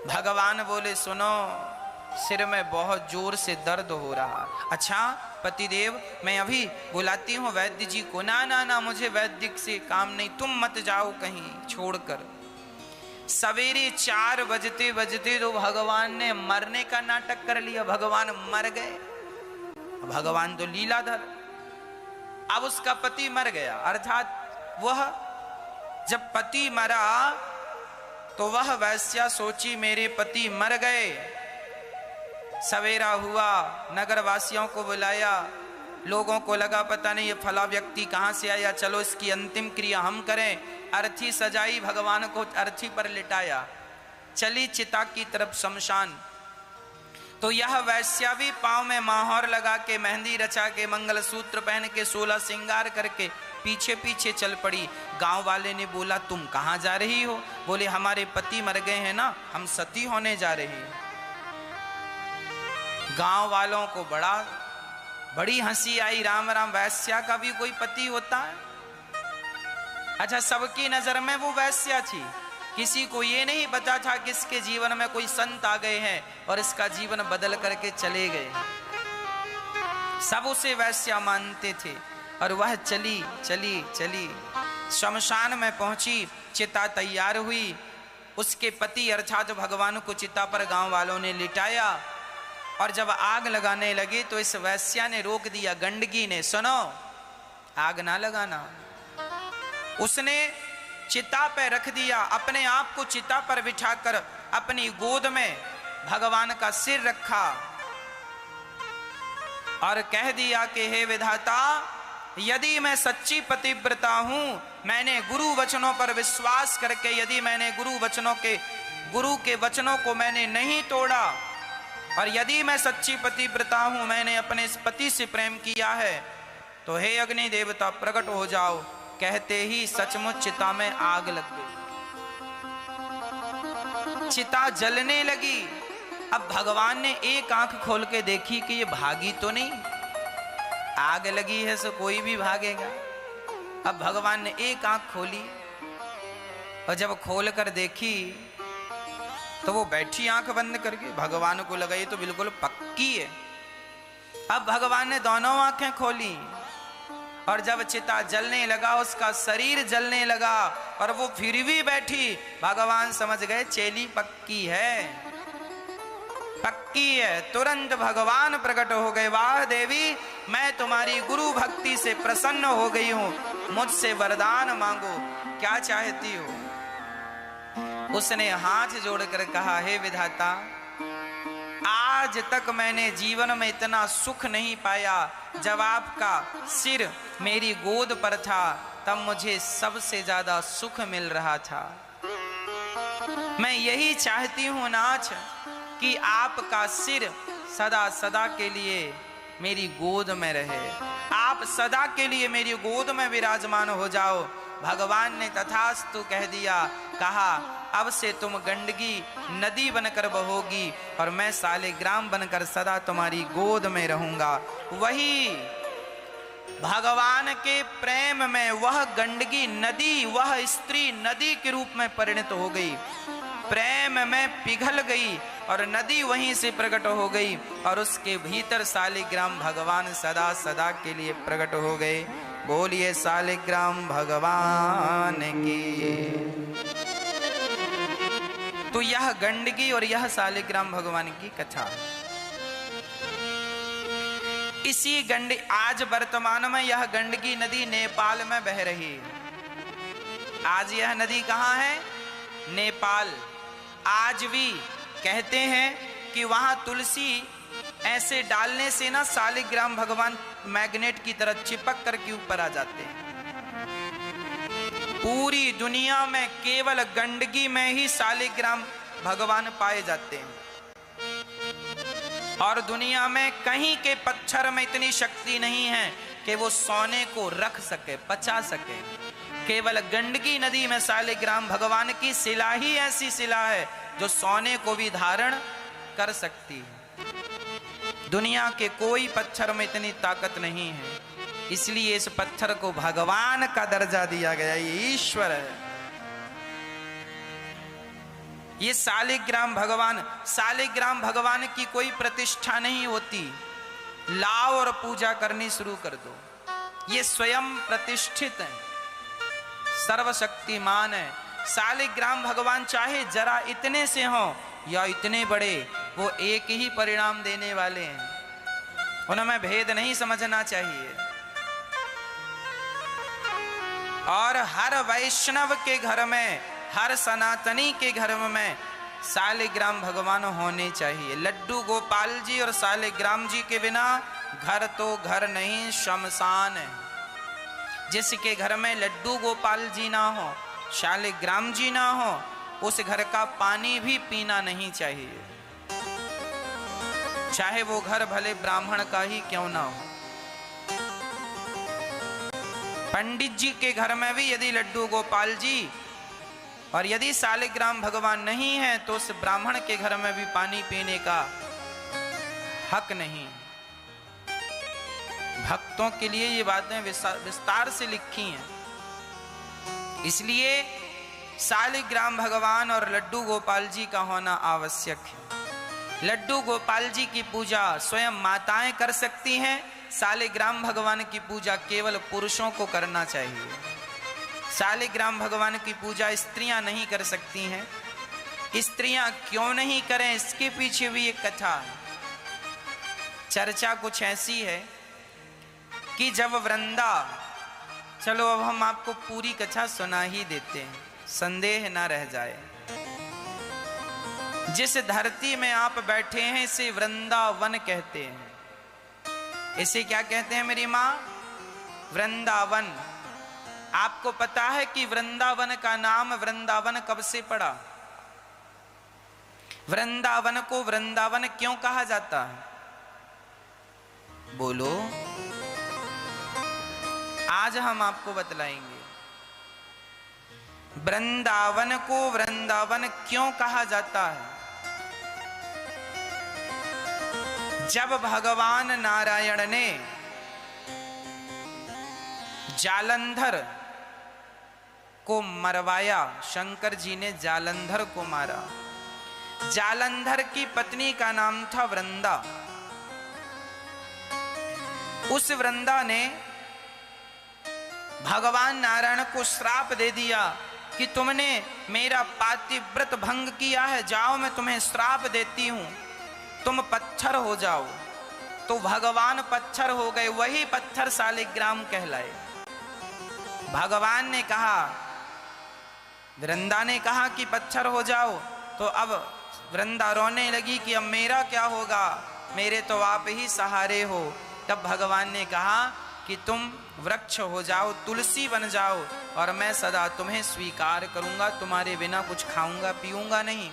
भगवान बोले सुनो, सिर में बहुत जोर से दर्द हो रहा। अच्छा पतिदेव, मैं अभी बुलाती हूँ वैद्य जी को। ना ना ना, मुझे वैद्य से काम नहीं, तुम मत जाओ कहीं छोड़कर। सवेरे 4 बजते बजते तो भगवान ने मरने का नाटक कर लिया, भगवान मर गए। भगवान तो लीलाधर। अब उसका पति मर गया, अर्थात वह जब पति मरा तो वह वैश्या सोची मेरे पति मर गए। सवेरा हुआ, नगर वासियों को बुलाया, लोगों को लगा पता नहीं ये फला व्यक्ति कहाँ से आया, चलो इसकी अंतिम क्रिया हम करें। अर्थी सजाई, भगवान को अर्थी पर लिटाया, चली चिता की तरफ शमशान। तो यह वैश्या भी पांव में माहौर लगा के, मेहंदी रचा के, मंगलसूत्र पहन के, 16 श्रृंगार करके पीछे पीछे चल पड़ी। गांव वाले ने बोला तुम कहाँ जा रही हो? बोले हमारे पति मर गए हैं ना, हम सती होने जा रही हैं। गांव वालों को बड़ी हंसी आई। राम राम, वैश्या का भी कोई पति होता है? अच्छा, सबकी नजर में वो वैश्या थी, किसी को ये नहीं पता था कि इसके जीवन में कोई संत आ गए हैं और इसका जीवन बदल करके चले गए। सब उसे वैश्या मानते थे। और वह चली चली चली शमशान में पहुंची, चिता तैयार हुई। उसके पति अर्थात भगवान को चिता पर गांव वालों ने लिटाया और जब आग लगाने लगे तो इस वैश्या ने रोक दिया। गंडकी ने, सुनो, आग ना लगाना। उसने चिता पर रख दिया, अपने आप को चिता पर बिठाकर अपनी गोद में भगवान का सिर रखा और कह दिया कि हे विधाता, यदि मैं सच्ची पतिव्रता हूं, मैंने गुरु वचनों पर विश्वास करके, यदि मैंने गुरु के वचनों को मैंने नहीं तोड़ा, और यदि मैं सच्ची पतिव्रता हूं, मैंने अपने इस पति से प्रेम किया है, तो हे अग्नि देवता प्रकट हो जाओ। कहते ही सचमुच चिता में आग लग गई, चिता जलने लगी। अब भगवान ने एक आंख खोल के देखी कि ये भागी तो नहीं, आग लगी है सो कोई भी भागेगा। अब भगवान ने एक आंख खोली और जब खोल कर देखी तो वो बैठी आंख बंद करके। भगवान को लगा ये तो बिल्कुल पक्की है। अब भगवान ने दोनों आंखें खोली और जब चिता जलने लगा, उसका शरीर जलने लगा और वो फिर भी बैठी। भगवान समझ गए चेली पक्की है, पक्की है। तुरंत भगवान प्रकट हो गए, वाह देवी, मैं तुम्हारी गुरु भक्ति से प्रसन्न हो गई हूं, मुझसे वरदान मांगो, क्या चाहती हो? उसने हाथ जोड़कर कहा, हे विधाता, आज तक मैंने जीवन में इतना सुख नहीं पाया। जब आपका सिर मेरी गोद पर था तब मुझे सबसे ज्यादा सुख मिल रहा था। मैं यही चाहती हूं नाथ कि आपका सिर सदा सदा के लिए मेरी गोद में रहे, आप सदा के लिए मेरी गोद में विराजमान हो जाओ। भगवान ने तथास्तु कह दिया। कहा, अब से तुम गंडकी नदी बनकर बहोगी और मैं सालिग्राम बनकर सदा तुम्हारी गोद में रहूंगा। वही भगवान के प्रेम में वह गंडकी नदी, वह स्त्री नदी के रूप में परिणत हो गई, प्रेम में पिघल गई और नदी वहीं से प्रकट हो गई और उसके भीतर सालिग्राम भगवान सदा सदा के लिए प्रकट हो गए। बोलिए सालिग्राम भगवान की। तो यह गंडकी और यह सालिग्राम भगवान की कथा। इसी आज वर्तमान में यह गंडकी नदी नेपाल में बह रही है। आज यह नदी कहाँ है? नेपाल। आज भी कहते हैं कि वहां तुलसी ऐसे डालने से ना सालिग्राम भगवान मैग्नेट की तरह चिपक करके ऊपर आ जाते हैं। पूरी दुनिया में केवल गंडकी में ही सालिग्राम भगवान पाए जाते हैं और दुनिया में कहीं के पत्थर में इतनी शक्ति नहीं है कि वो सोने को रख सके, पचा सके। केवल गंडकी नदी में सालिग्राम भगवान की शिला ही ऐसी शिला है जो सोने को भी धारण कर सकती है। दुनिया के कोई पत्थर में इतनी ताकत नहीं है, इसलिए इस पत्थर को भगवान का दर्जा दिया गया। ये ईश्वर है। ये सालिग्राम भगवान की कोई प्रतिष्ठा नहीं होती। लाओ और पूजा करनी शुरू कर दो। ये स्वयं प्रतिष्ठित है, सर्वशक्तिमान है। सालिग्राम भगवान चाहे जरा इतने से हो या इतने बड़े, वो एक ही परिणाम देने वाले हैं। उनमें भेद नहीं समझना चाहिए। और हर वैष्णव के घर में, हर सनातनी के घर में सालिग्राम भगवान होने चाहिए। लड्डू गोपाल जी और सालिग्राम जी के बिना घर तो घर नहीं, शमशान है। जिसके घर में लड्डू गोपाल जी ना हो, शालिग्राम जी ना हो, उस घर का पानी भी पीना नहीं चाहिए, चाहे वो घर भले ब्राह्मण का ही क्यों ना हो। पंडित जी के घर में भी यदि लड्डू गोपाल जी और यदि शालिग्राम भगवान नहीं है तो उस ब्राह्मण के घर में भी पानी पीने का हक नहीं। भक्तों के लिए ये बातें विस्तार से लिखी हैं। इसलिए शालिग्राम भगवान और लड्डू गोपाल जी का होना आवश्यक है। लड्डू गोपाल जी की पूजा स्वयं माताएं कर सकती हैं, शालिग्राम भगवान की पूजा केवल पुरुषों को करना चाहिए। शालिग्राम भगवान की पूजा स्त्रियां नहीं कर सकती हैं। स्त्रियां क्यों नहीं करें, इसके पीछे भी एक कथा है। चर्चा कुछ ऐसी है कि जब वृंदा, चलो अब हम आपको पूरी कथा सुना ही देते हैं, संदेह ना रह जाए। जिस धरती में आप बैठे हैं इसे वृंदावन कहते हैं। इसे क्या कहते हैं मेरी माँ? वृंदावन। आपको पता है कि वृंदावन का नाम वृंदावन कब से पड़ा? वृंदावन को वृंदावन क्यों कहा जाता है? बोलो, आज हम आपको बतलाएंगे। वृंदावन को वृंदावन क्यों कहा जाता है? जब भगवान नारायण ने जालंधर को मरवाया, शंकर जी ने जालंधर को मारा। जालंधर की पत्नी का नाम था वृंदा। उस वृंदा ने भगवान नारायण को श्राप दे दिया कि तुमने मेरा पातिव्रत भंग किया है, जाओ मैं तुम्हें श्राप देती हूं, तुम पत्थर हो जाओ। तो भगवान पत्थर हो गए, वही पत्थर शालिग्राम कहलाए। भगवान ने कहा, वृंदा ने कहा कि पत्थर हो जाओ, तो अब वृंदा रोने लगी कि अब मेरा क्या होगा, मेरे तो आप ही सहारे हो। तब भगवान ने कहा कि तुम वृक्ष हो जाओ, तुलसी बन जाओ, और मैं सदा तुम्हें स्वीकार करूंगा, तुम्हारे बिना कुछ खाऊंगा पीऊंगा नहीं।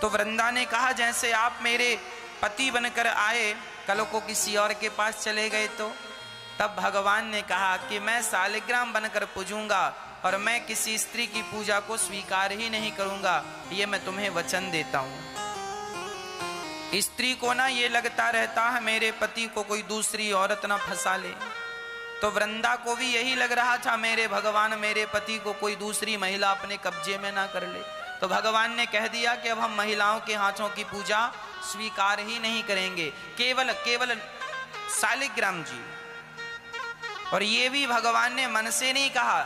तो वृंदा ने कहा, जैसे आप मेरे पति बनकर आए, कल को किसी और के पास चले गए तो? तब भगवान ने कहा कि मैं शालिग्राम बनकर पूजूंगा और मैं किसी स्त्री की पूजा को स्वीकार ही नहीं करूंगा, ये मैं तुम्हें वचन देता हूं। स्त्री को ना ये लगता रहता है मेरे पति को कोई दूसरी औरत ना फंसा ले, तो वृंदा को भी यही लग रहा था मेरे भगवान मेरे पति को कोई दूसरी महिला अपने कब्जे में ना कर ले। तो भगवान ने कह दिया कि अब हम महिलाओं के हाथों की पूजा स्वीकार ही नहीं करेंगे, केवल शालिग्राम जी। और ये भी भगवान ने मन से नहीं कहा,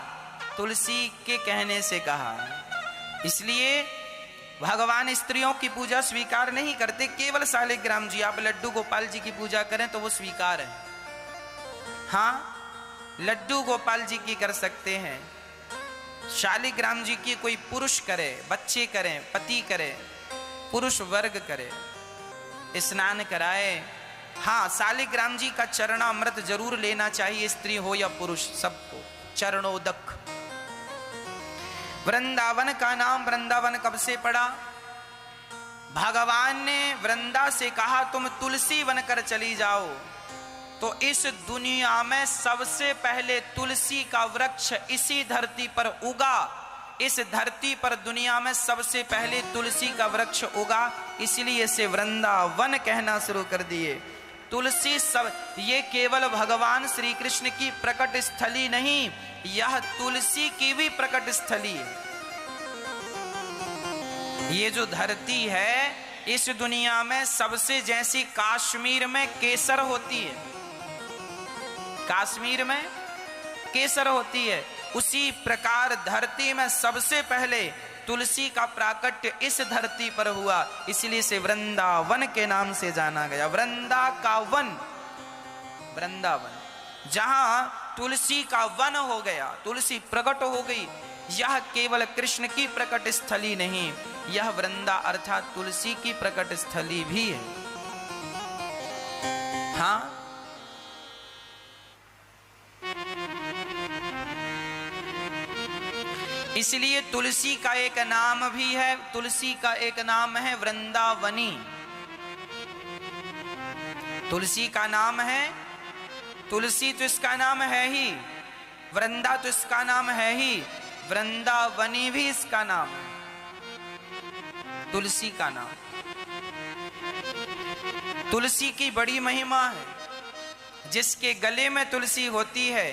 तुलसी के कहने से कहा। इसलिए भगवान स्त्रियों की पूजा स्वीकार नहीं करते, केवल शालिग्राम जी। आप लड्डू गोपाल जी की पूजा करें तो वो स्वीकार है। हाँ, लड्डू गोपाल जी की कर सकते हैं, शालिग्राम जी की कोई पुरुष करे, बच्चे करें, पति करे, पुरुष वर्ग करे, स्नान कराए। हाँ, शालिग्राम जी का चरणामृत जरूर लेना चाहिए, स्त्री हो या पुरुष, सबको चरणोदक। वृंदावन का नाम वृंदावन कब से पड़ा? भगवान ने वृंदा से कहा तुम तुलसी बनकर चली जाओ, तो इस दुनिया में सबसे पहले तुलसी का वृक्ष इसी धरती पर उगा। इस धरती पर दुनिया में सबसे पहले तुलसी का वृक्ष उगा, इसलिए इसे वृंदावन कहना शुरू कर दिए। तुलसी सब, ये केवल भगवान श्री कृष्ण की प्रकट स्थली नहीं, यह तुलसी की भी प्रकट स्थली है। ये जो धरती है, इस दुनिया में सबसे, जैसी कश्मीर में केसर होती है, कश्मीर में केसर होती है, उसी प्रकार धरती में सबसे पहले तुलसी का प्राकट्य इस धरती पर हुआ, इसलिए से वृंदावन के नाम से जाना गया। वृंदा का वन, वृंदावन, जहां तुलसी का वन हो गया, तुलसी प्रकट हो गई। यह केवल कृष्ण की प्रकट स्थली नहीं, यह वृंदा अर्थात तुलसी की प्रकट स्थली भी है। हाँ, इसलिए तुलसी का एक नाम भी है, तुलसी का एक नाम है वृंदावनी। तुलसी का नाम है, तुलसी तो इसका नाम है ही, वृंदा तो इसका नाम है ही, वृंदावनी भी इसका नाम है, तुलसी का नाम। तुलसी की बड़ी महिमा है। जिसके गले में तुलसी होती है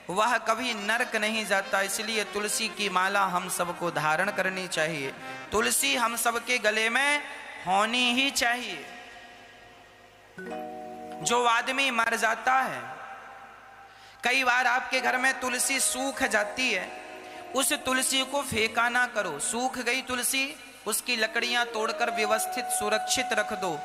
वह कभी नरक नहीं जाता। इसलिए तुलसी की माला हम सबको धारण करनी चाहिए। तुलसी हम सबके गले में होनी ही चाहिए। जो आदमी मर जाता है, कई बार आपके घर में तुलसी सूख जाती है, उस तुलसी को फेंका ना करो। सूख गई तुलसी, उसकी लकड़ियां तोड़कर व्यवस्थित सुरक्षित रख दो।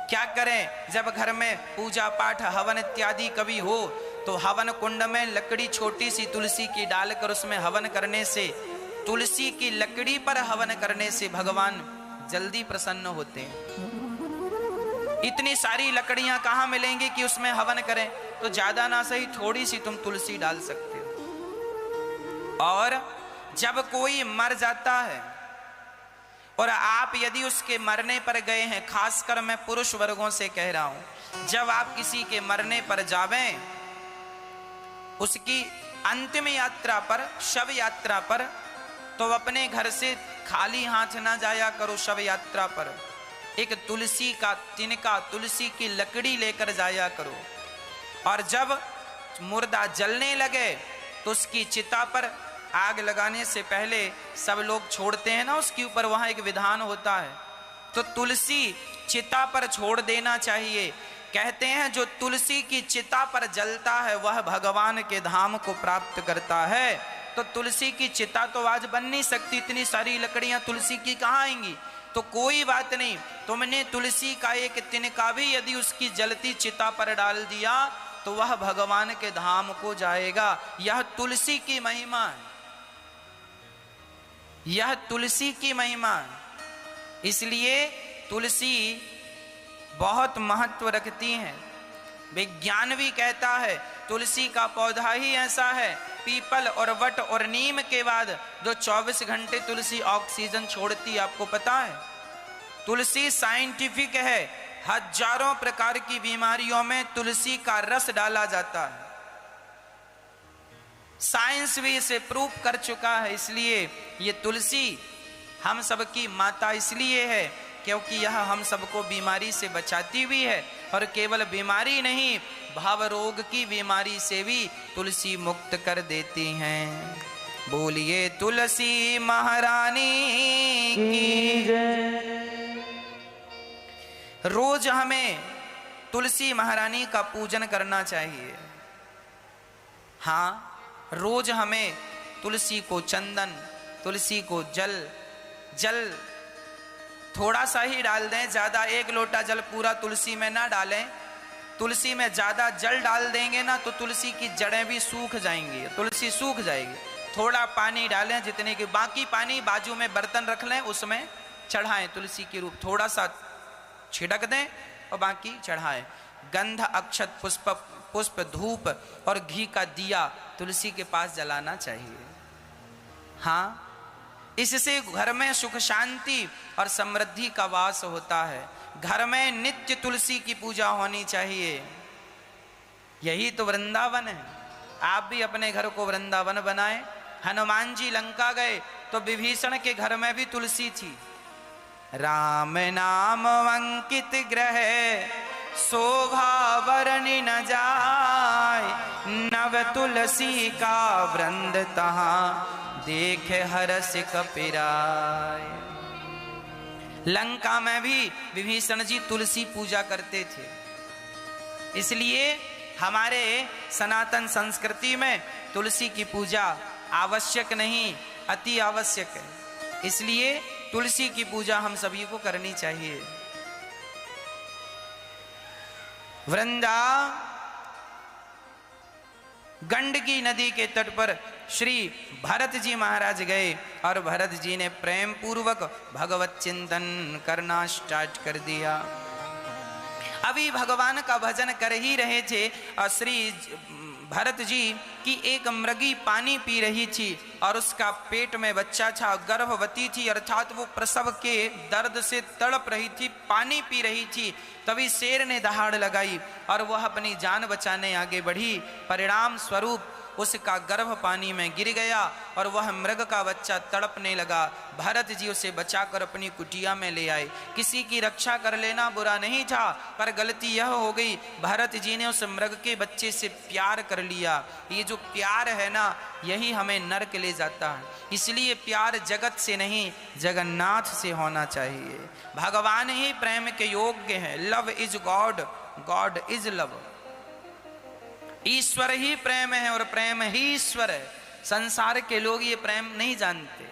क्या करें, जब घर में पूजा पाठ हवन इत्यादि कभी हो तो हवन कुंड में लकड़ी छोटी सी तुलसी की डालकर उसमें हवन करने से, तुलसी की लकड़ी पर हवन करने से भगवान जल्दी प्रसन्न होते हैं। इतनी सारी लकड़ियां कहां मिलेंगी कि उसमें हवन करें, तो ज्यादा ना सही थोड़ी सी तुम तुलसी डाल सकते हो। और जब कोई मर जाता है और आप यदि उसके मरने पर गए हैं, खासकर मैं पुरुष वर्गों से कह रहा हूं, जब आप किसी के मरने पर जावें, उसकी अंतिम यात्रा पर, शव यात्रा पर, तो अपने घर से खाली हाथ ना जाया करो। शव यात्रा पर एक तुलसी का तिनका, तुलसी की लकड़ी लेकर जाया करो। और जब मुर्दा जलने लगे तो उसकी चिता पर आग लगाने से पहले सब लोग छोड़ते हैं ना उसके ऊपर, वहां एक विधान होता है, तो तुलसी चिता पर छोड़ देना चाहिए। कहते हैं जो तुलसी की चिता पर जलता है वह भगवान के धाम को प्राप्त करता है। तो तुलसी की चिता तो आज बन नहीं सकती, इतनी सारी लकड़ियां तुलसी की कहां आएंगी। तो कोई बात नहीं, तुमने तुलसी का एक तिनका भी यदि उसकी जलती चिता पर डाल दिया तो वह भगवान के धाम को जाएगा। यह तुलसी की महिमा है, यह तुलसी की महिमा है। इसलिए तुलसी बहुत महत्व रखती है। विज्ञान भी कहता है तुलसी का पौधा ही ऐसा है, पीपल और वट और नीम के बाद जो 24 घंटे तुलसी ऑक्सीजन छोड़ती है। आपको पता है तुलसी साइंटिफिक है, हजारों प्रकार की बीमारियों में तुलसी का रस डाला जाता है। साइंस भी इसे प्रूव कर चुका है। इसलिए ये तुलसी हम सबकी माता इसलिए है क्योंकि यह हम सबको बीमारी से बचाती भी है, और केवल बीमारी नहीं, भाव रोग की बीमारी से भी तुलसी मुक्त कर देती हैं। बोलिए तुलसी महारानी की जय। रोज हमें तुलसी महारानी का पूजन करना चाहिए। हाँ, रोज हमें तुलसी को चंदन, तुलसी को जल थोड़ा सा ही डाल दें, ज्यादा 1 लोटा जल पूरा तुलसी में ना डालें। तुलसी में ज्यादा जल डाल देंगे ना तो तुलसी की जड़ें भी सूख जाएंगी, तुलसी सूख जाएगी। थोड़ा पानी डालें जितने की, बाकी पानी बाजू में बर्तन रख लें, उसमें चढ़ाएं तुलसी की रूप, थोड़ा सा छिड़क दें और बाकी चढ़ाएं। गंध, अक्षत, पुष्प, धूप और घी का दिया तुलसी के पास जलाना चाहिए। हाँ, इससे घर में सुख शांति और समृद्धि का वास होता है। घर में नित्य तुलसी की पूजा होनी चाहिए। यही तो वृंदावन है। आप भी अपने घर को वृंदावन बनाएं। हनुमान जी लंका गए तो विभीषण के घर में भी तुलसी थी। राम नाम अंकित ग्रह शोभा वर्णि न जाय, नव तुलसी का वृंद तहां देखे हरस कपिराय। लंका में भी विभीषण जी तुलसी पूजा करते थे। इसलिए हमारे सनातन संस्कृति में तुलसी की पूजा आवश्यक नहीं, अति आवश्यक है। इसलिए तुलसी की पूजा हम सभी को करनी चाहिए। वृंदा गंडकी नदी के तट पर श्री भरत जी महाराज गए और भरत जी ने प्रेम पूर्वक भगवत चिंतन करना स्टार्ट कर दिया। अभी भगवान का भजन कर ही रहे थे और श्री भरत जी की एक मृगी पानी पी रही थी और उसका पेट में बच्चा था, गर्भवती थी, अर्थात वो प्रसव के दर्द से तड़प रही थी, पानी पी रही थी। तभी शेर ने दहाड़ लगाई और वह अपनी जान बचाने आगे बढ़ी। परिणाम स्वरूप उसका गर्भ पानी में गिर गया और वह मृग का बच्चा तड़पने लगा। भरत जी उसे बचाकर अपनी कुटिया में ले आए। किसी की रक्षा कर लेना बुरा नहीं था, पर गलती यह हो गई, भरत जी ने उस मृग के बच्चे से प्यार कर लिया। ये जो प्यार है ना, यही हमें नरक ले जाता है। इसलिए प्यार जगत से नहीं, जगन्नाथ से होना चाहिए। भगवान ही प्रेम के योग्य हैं। Love is God, God is love. ईश्वर ही प्रेम है और प्रेम ही ईश्वर है। संसार के लोग ये प्रेम नहीं जानते।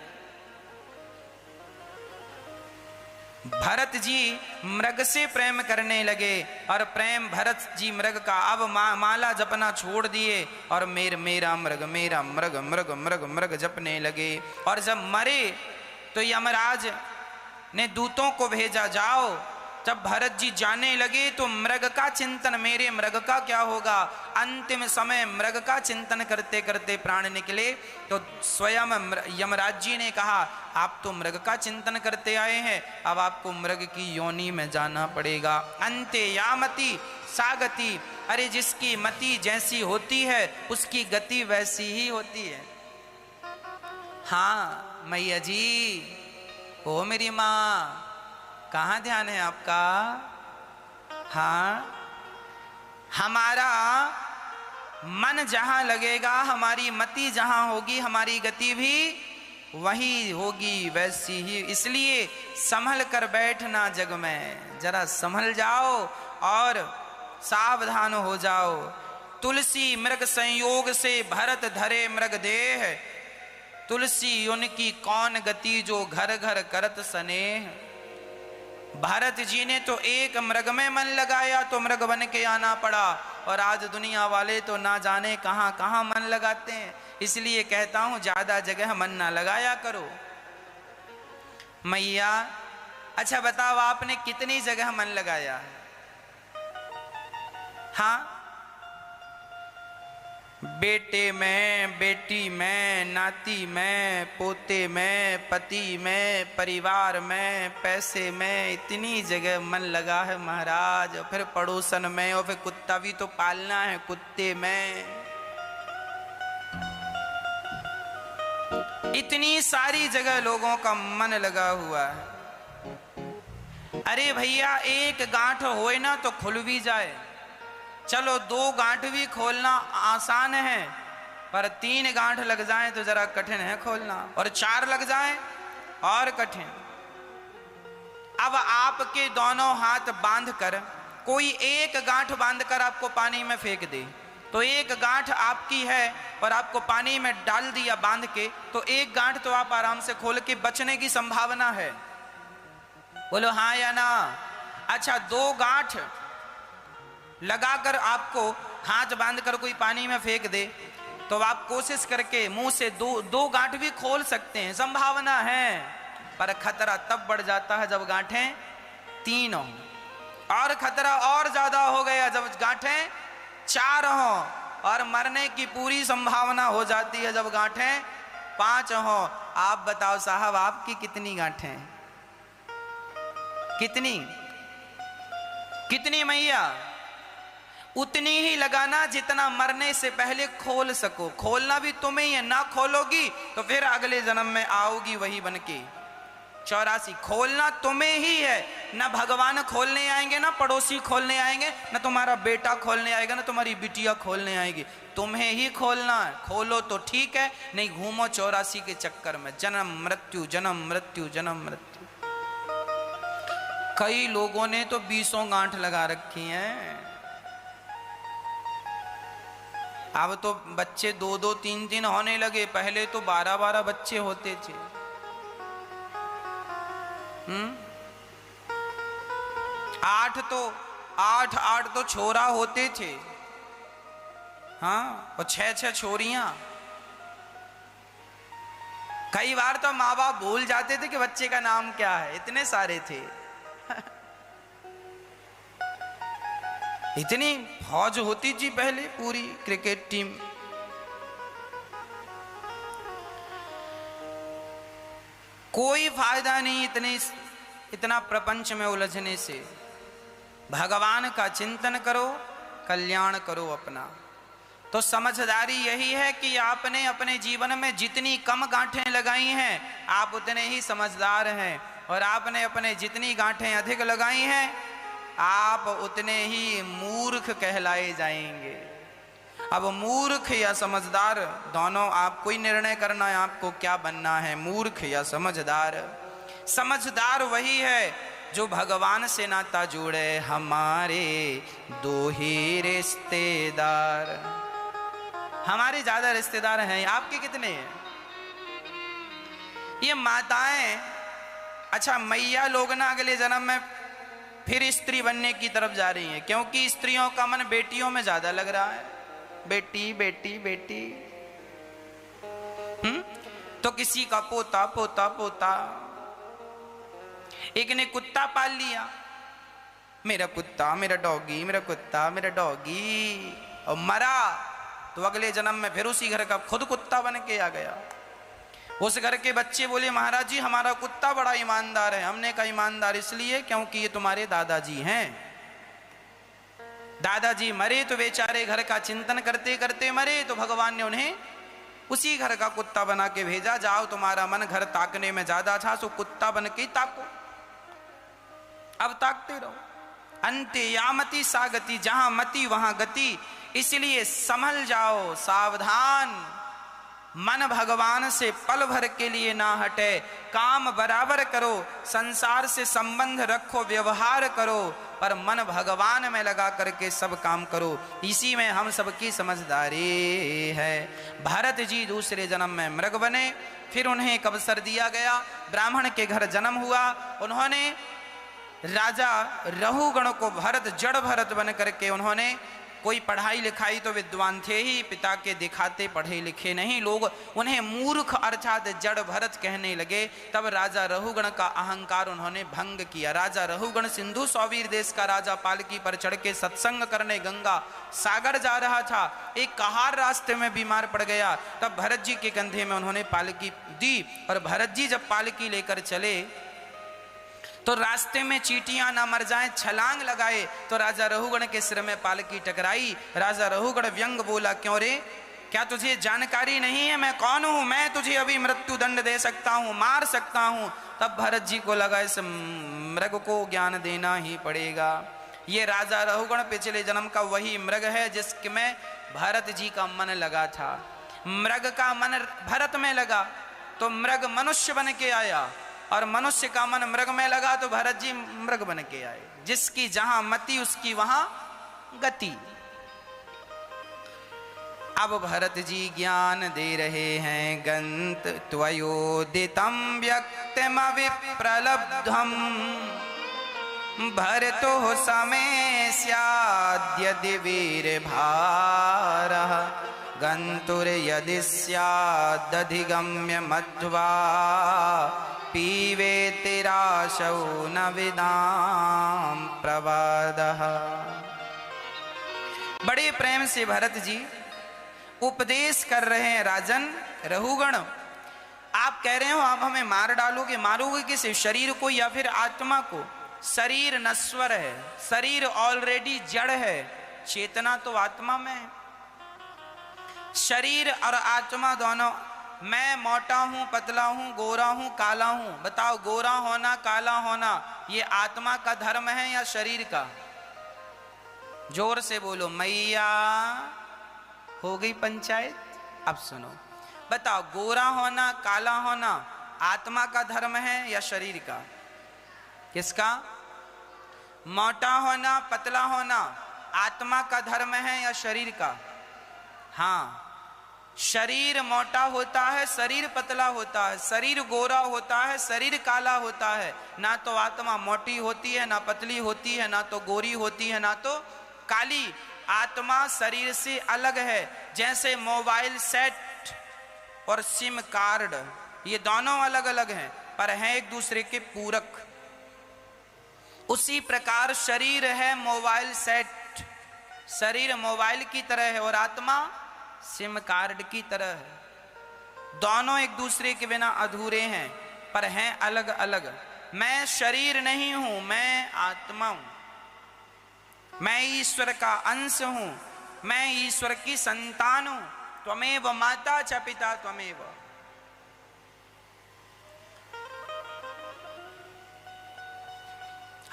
भरत जी मृग से प्रेम करने लगे और प्रेम भरत जी मृग का। अब माला जपना छोड़ दिए और मेरा मृग मेरा मृग मृग मृग मृग जपने लगे। और जब मरे तो यमराज ने दूतों को भेजा, जाओ। जब भरत जी जाने लगे तो मृग का चिंतन, मेरे मृग का क्या होगा। अंतिम समय मृग का चिंतन करते करते प्राण निकले तो स्वयं यमराज जी ने कहा, आप तो मृग का चिंतन करते आए हैं, अब आपको मृग की योनि में जाना पड़ेगा। अंते यामति सागति, अरे जिसकी मति जैसी होती है उसकी गति वैसी ही होती है। हाँ मैया जी, ओ मेरी माँ, कहाँ ध्यान है आपका। हाँ, हमारा मन जहां लगेगा, हमारी मति जहां होगी, हमारी गति भी वही होगी, वैसी ही। इसलिए संभल कर बैठना जग में, जरा संभल जाओ और सावधान हो जाओ। तुलसी मृग संयोग से भरत धरे मृग देह, तुलसी उनकी कौन गति जो घर घर करत स्नेह। भारत जी ने तो एक मृग में मन लगाया तो मृग बन के आना पड़ा, और आज दुनिया वाले तो ना जाने कहां कहां मन लगाते हैं। इसलिए कहता हूं ज्यादा जगह मन ना लगाया करो। मैया अच्छा बताओ, आपने कितनी जगह मन लगाया है। हाँ, बेटे में, बेटी में, नाती में, पोते में, पति में, परिवार में, पैसे में, इतनी जगह मन लगा है महाराज। फिर पड़ोसन में, और फिर कुत्ता भी तो पालना है, कुत्ते में। इतनी सारी जगह लोगों का मन लगा हुआ है। अरे भैया, एक गांठ होए ना तो खुल भी जाए। चलो 2 गांठ भी खोलना आसान है, पर 3 गांठ लग जाए तो जरा कठिन है खोलना, और 4 लग जाए और कठिन। अब आपके दोनों हाथ बांधकर, कोई एक गांठ बांधकर आपको पानी में फेंक दे तो एक गांठ आपकी है, और आपको पानी में डाल दिया बांध के तो एक गांठ तो आप आराम से खोल के बचने की संभावना है। बोलो हाँ या ना। अच्छा, 2 गांठ लगाकर आपको हाथ बांधकर कोई पानी में फेंक दे तो आप कोशिश करके मुंह से 2 गांठ भी खोल सकते हैं, संभावना है। पर खतरा तब बढ़ जाता है जब गांठें 3 हों, और खतरा और ज्यादा हो गया जब गांठें 4 हों, और मरने की पूरी संभावना हो जाती है जब गांठें 5 हों। आप बताओ साहब, आपकी कितनी गांठें? कितनी कितनी मैया? उतनी ही लगाना जितना मरने से पहले खोल सको। खोलना भी तुम्हें ही है, ना खोलोगी तो फिर अगले जन्म में आओगी वही बनके 84। खोलना तुम्हें ही है, ना भगवान खोलने आएंगे, ना पड़ोसी खोलने आएंगे, ना तुम्हारा बेटा खोलने आएगा, ना तुम्हारी बिटिया खोलने आएगी, तुम्हें ही खोलना है। खोलो तो ठीक है, नहीं घूमो 84 के चक्कर में, जन्म मृत्यु जन्म मृत्यु जन्म मृत्यु। कई लोगों ने तो 20 गांठ लगा रखी हैं। अब तो बच्चे 2-2 3-3 होने लगे, पहले तो 12-12 बच्चे होते थे। 8 तो छोरा होते थे। हाँ, और 6 छोरियां। कई बार तो माँ बाप भूल जाते थे कि बच्चे का नाम क्या है, इतने सारे थे। इतनी फौज होती थी पहले, पूरी क्रिकेट टीम। कोई फायदा नहीं इतना प्रपंच में उलझने से। भगवान का चिंतन करो, कल्याण करो अपना। तो समझदारी यही है कि आपने अपने जीवन में जितनी कम गांठें लगाई हैं आप उतने ही समझदार हैं, और आपने अपने जितनी गांठें अधिक लगाई हैं आप उतने ही मूर्ख कहलाए जाएंगे। अब मूर्ख या समझदार दोनों आपको ही निर्णय करना है, आपको क्या बनना है, मूर्ख या समझदार। समझदार वही है जो भगवान से नाता जोड़े, हमारे दो ही रिश्तेदार। हमारे ज्यादा रिश्तेदार हैं, आपके कितने हैं? ये माताएं, अच्छा मैया लोग ना अगले जन्म में फिर स्त्री बनने की तरफ जा रही हैं, क्योंकि स्त्रियों का मन बेटियों में ज्यादा लग रहा है। बेटी बेटी बेटी, तो किसी का पोता पोता पोता। एक ने कुत्ता पाल लिया, मेरा कुत्ता मेरा डॉगी, मेरा कुत्ता मेरा डॉगी, और मरा तो अगले जन्म में फिर उसी घर का खुद कुत्ता बन के आ गया। उस घर के बच्चे बोले महाराज जी हमारा कुत्ता बड़ा ईमानदार है। हमने कहा ईमानदार इसलिए क्योंकि ये तुम्हारे दादाजी हैं। दादाजी मरे तो बेचारे घर का चिंतन करते करते मरे, तो भगवान ने उन्हें उसी घर का कुत्ता बना के भेजा। जाओ तुम्हारा मन घर ताकने में ज्यादा था, सो कुत्ता बन के ताको, अब ताकते रहो। अंते यामति सा गति, जहां मति वहां गति। इसलिए संभल जाओ, सावधान। मन भगवान से पल भर के लिए ना हटे, काम बराबर करो, संसार से संबंध रखो, व्यवहार करो, पर मन भगवान में लगा करके सब काम करो। इसी में हम सबकी समझदारी है। भरत जी दूसरे जन्म में मृग बने, फिर उन्हें एक अवसर दिया गया, ब्राह्मण के घर जन्म हुआ। उन्होंने राजा रहुगण को भरत, जड़ भरत बन करके उन्होंने, कोई पढ़ाई लिखाई तो विद्वान थे ही, पिता के दिखाते पढ़े लिखे नहीं, लोग उन्हें मूर्ख अर्थात जड़ भरत कहने लगे। तब राजा रहुगण का अहंकार उन्होंने भंग किया। राजा रहुगण सिंधु सौवीर देश का राजा, पालकी पर चढ़ के सत्संग करने गंगा सागर जा रहा था। एक कहार रास्ते में बीमार पड़ गया, तब भरत जी के कंधे में उन्होंने पालकी दी, और भरत जी जब पालकी लेकर चले तो रास्ते में चींटियां ना मर जाएं, छलांग लगाए तो राजा रहुगण के सिर में पालकी टकराई। राजा रहुगण व्यंग बोला, क्यों रे, क्या तुझे जानकारी नहीं है मैं कौन हूं? मैं तुझे अभी मृत्यु दंड दे सकता हूं, मार सकता हूं। तब भरत जी को लगा इस मृग को ज्ञान देना ही पड़ेगा। ये राजा रहुगण पिछले जन्म का वही मृग है जिसमें भरत जी का मन लगा था। मृग का मन भरत में लगा तो मृग मनुष्य बन के आया, और मनुष्य का मन मृग में लगा तो भरत जी मृग बन के आए। जिसकी जहां मति उसकी वहां गति। अब भरत जी ज्ञान दे रहे हैं, गंत त्वयोदितं व्यक्तिमविप्रलब्धम् भरतो समय स्याद्यदि वीरभारः गन्तुर्यदि स्यादधिगम्य मध्वा पीवेतिराशौ न विदाम प्रवादः। बड़े प्रेम से भरत जी उपदेश कर रहे हैं। राजन रहुगण, आप कह रहे हो आप हमें मार डालोगे, मारोगे किसे? शरीर को या फिर आत्मा को? शरीर नश्वर है, शरीर ऑलरेडी जड़ है, चेतना तो आत्मा में है। शरीर और आत्मा दोनों, मैं मोटा हूं, पतला हूं, गोरा हूं, काला हूं, बताओ गोरा होना काला होना ये आत्मा का धर्म है या शरीर का? जोर से बोलो मैया। हो गई पंचायत? अब सुनो, बताओ गोरा होना काला होना आत्मा का धर्म है या शरीर का? किसका? मोटा होना पतला होना आत्मा का धर्म है या शरीर का? हाँ, शरीर मोटा होता है, शरीर पतला होता है, शरीर गोरा होता है, शरीर काला होता है। ना तो आत्मा मोटी होती है, ना पतली होती है, ना तो गोरी होती है, ना तो काली। आत्मा शरीर से अलग है। जैसे मोबाइल सेट और सिम कार्ड, ये दोनों अलग अलग हैं पर हैं एक दूसरे के पूरक। उसी प्रकार शरीर है मोबाइल सेट, शरीर मोबाइल की तरह है और आत्मा सिम कार्ड की तरह है। दोनों एक दूसरे के बिना अधूरे हैं पर हैं अलग अलग। मैं शरीर नहीं हूं, मैं आत्मा हूं, मैं ईश्वर का अंश हूं। मैं ईश्वर की संतान हूं, त्वमेव माता च पिता त्वमेव।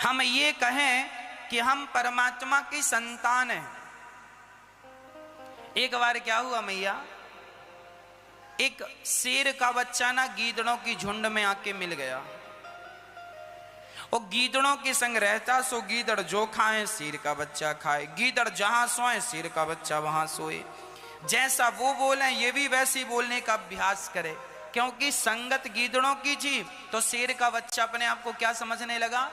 हम ये कहें कि हम परमात्मा की संतान हैं। एक बार क्या हुआ मैया, एक शेर का बच्चा ना गीदड़ों की झुंड में आके मिल गया। वो गीदड़ों के संग रहता, सो गीदड़ जो खाए शेर का बच्चा खाए, गीदड़ जहां सोए शेर का बच्चा वहां सोए। जैसा वो बोले ये भी वैसे बोलने का अभ्यास करे, क्योंकि संगत गीदड़ों की थी। तो शेर का बच्चा अपने आप को क्या समझने लगा,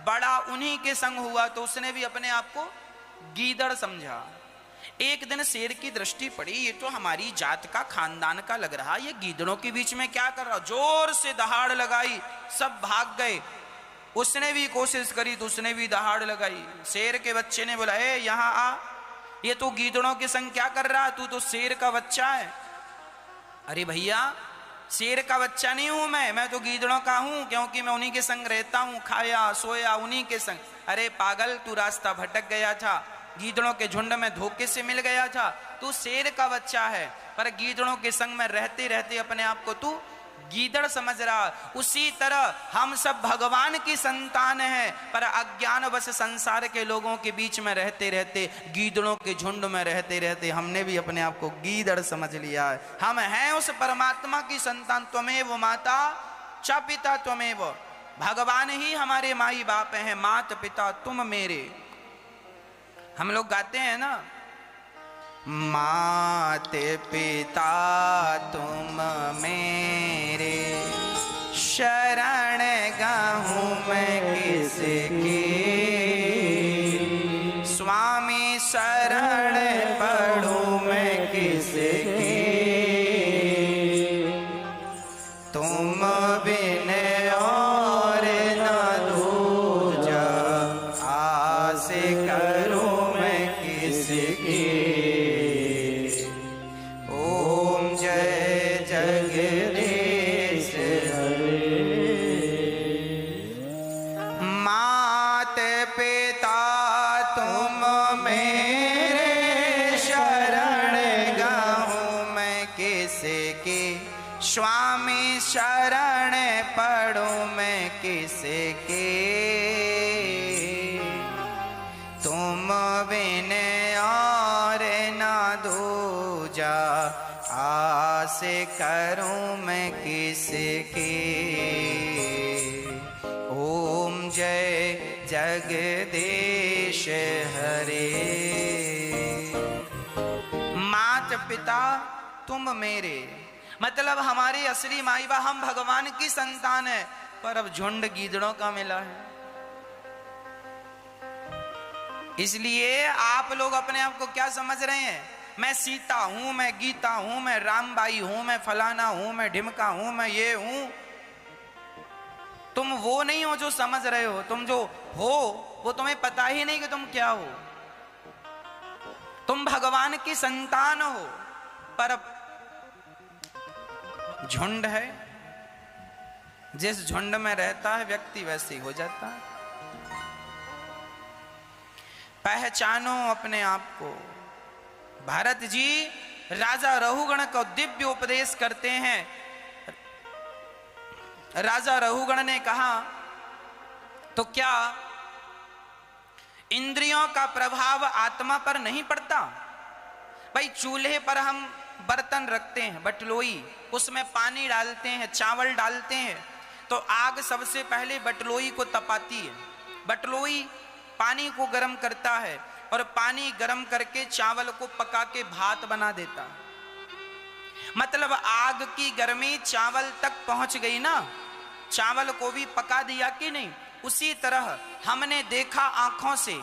बड़ा उन्हीं के संग हुआ, तो उसने भी अपने आप को गीदड़ समझा। एक दिन शेर की दृष्टि पड़ी, ये तो हमारी जात का खानदान का लग रहा, ये गीदड़ों के बीच में क्या कर रहा। जोर से दहाड़ लगाई, सब भाग गए। उसने भी कोशिश करी तो उसने भी दहाड़ लगाई। शेर के बच्चे ने बोला, ए यहां आ, ये तू गीदड़ों के संग क्या कर रहा, तू तो शेर का बच्चा है। अरे भैया शेर का बच्चा नहीं हूं मैं तो गीदड़ों का हूं, क्योंकि मैं उन्हीं के संग रहता हूं, खाया सोया उन्हीं के संग। अरे पागल, तू रास्ता भटक गया था, गीदड़ों के झुंड में धोखे से मिल गया था, तू शेर का बच्चा है, पर गीदड़ों के संग में रहते रहते अपने आप को तू गीदड़ समझ रहा। उसी तरह हम सब भगवान की संतान हैं, पर अज्ञानवश संसार के लोगों के बीच में रहते रहते, गीदड़ों के झुंड में रहते रहते हमने भी अपने आप को गीदड़ समझ लिया है। हम हैं उस परमात्मा की संतान। त्वमेव माता च पिता त्वमेव, भगवान ही हमारे माई बाप हैं, मात पिता तुम मेरे। हम लोग गाते हैं ना, मात पिता तुम मेरे, शरण गाहूं मैं किसकी, स्वामी शरण पढ़ूं मैं किसकी, तुम बिन और न दूजा, आस करूं मैं किसकी। मात पिता तुम मेरे, शरण गाहूं मैं किसकी, स्वामी शरण पढ़ूं मैं किसकी, तुम बिन और न दूजा, आस करूं मैं किसकी। ओम जय जगदीश हरे। मात पिता तुम मेरे, मतलब हमारे असली माई बाप, हम भगवान की संतान है, पर अब झुंड गीदड़ों का मिला है। इसलिए आप लोग अपने आप को क्या समझ रहे हैं, मैं सीता हूं, मैं गीता हूं, मैं रामबाई हूं, मैं फलाना हूं, मैं ढिमका हूं, मैं ये हूं। तुम वो नहीं हो जो समझ रहे हो, तुम जो हो वो तुम्हें पता ही नहीं कि तुम क्या हो। तुम भगवान की संतान हो, पर झुंड है, जिस झुंड में रहता है व्यक्ति वैसे ही हो जाता है। पहचानो अपने आप को। भारत जी राजा रहुगण को दिव्य उपदेश करते हैं। राजा रहुगण ने कहा, तो क्या इंद्रियों का प्रभाव आत्मा पर नहीं पड़ता? भाई चूल्हे पर हम बर्तन रखते हैं, बटलोई, उसमें पानी डालते हैं, चावल डालते हैं, तो आग सबसे पहले बटलोई को तपाती है। बटलोई पानी को गर्म करता है और पानी गर्म करके चावल को पका के भात बना देता है। मतलब आग की गर्मी चावल तक पहुंच गई ना, चावल को भी पका दिया कि नहीं। उसी तरह हमने देखा आंखों से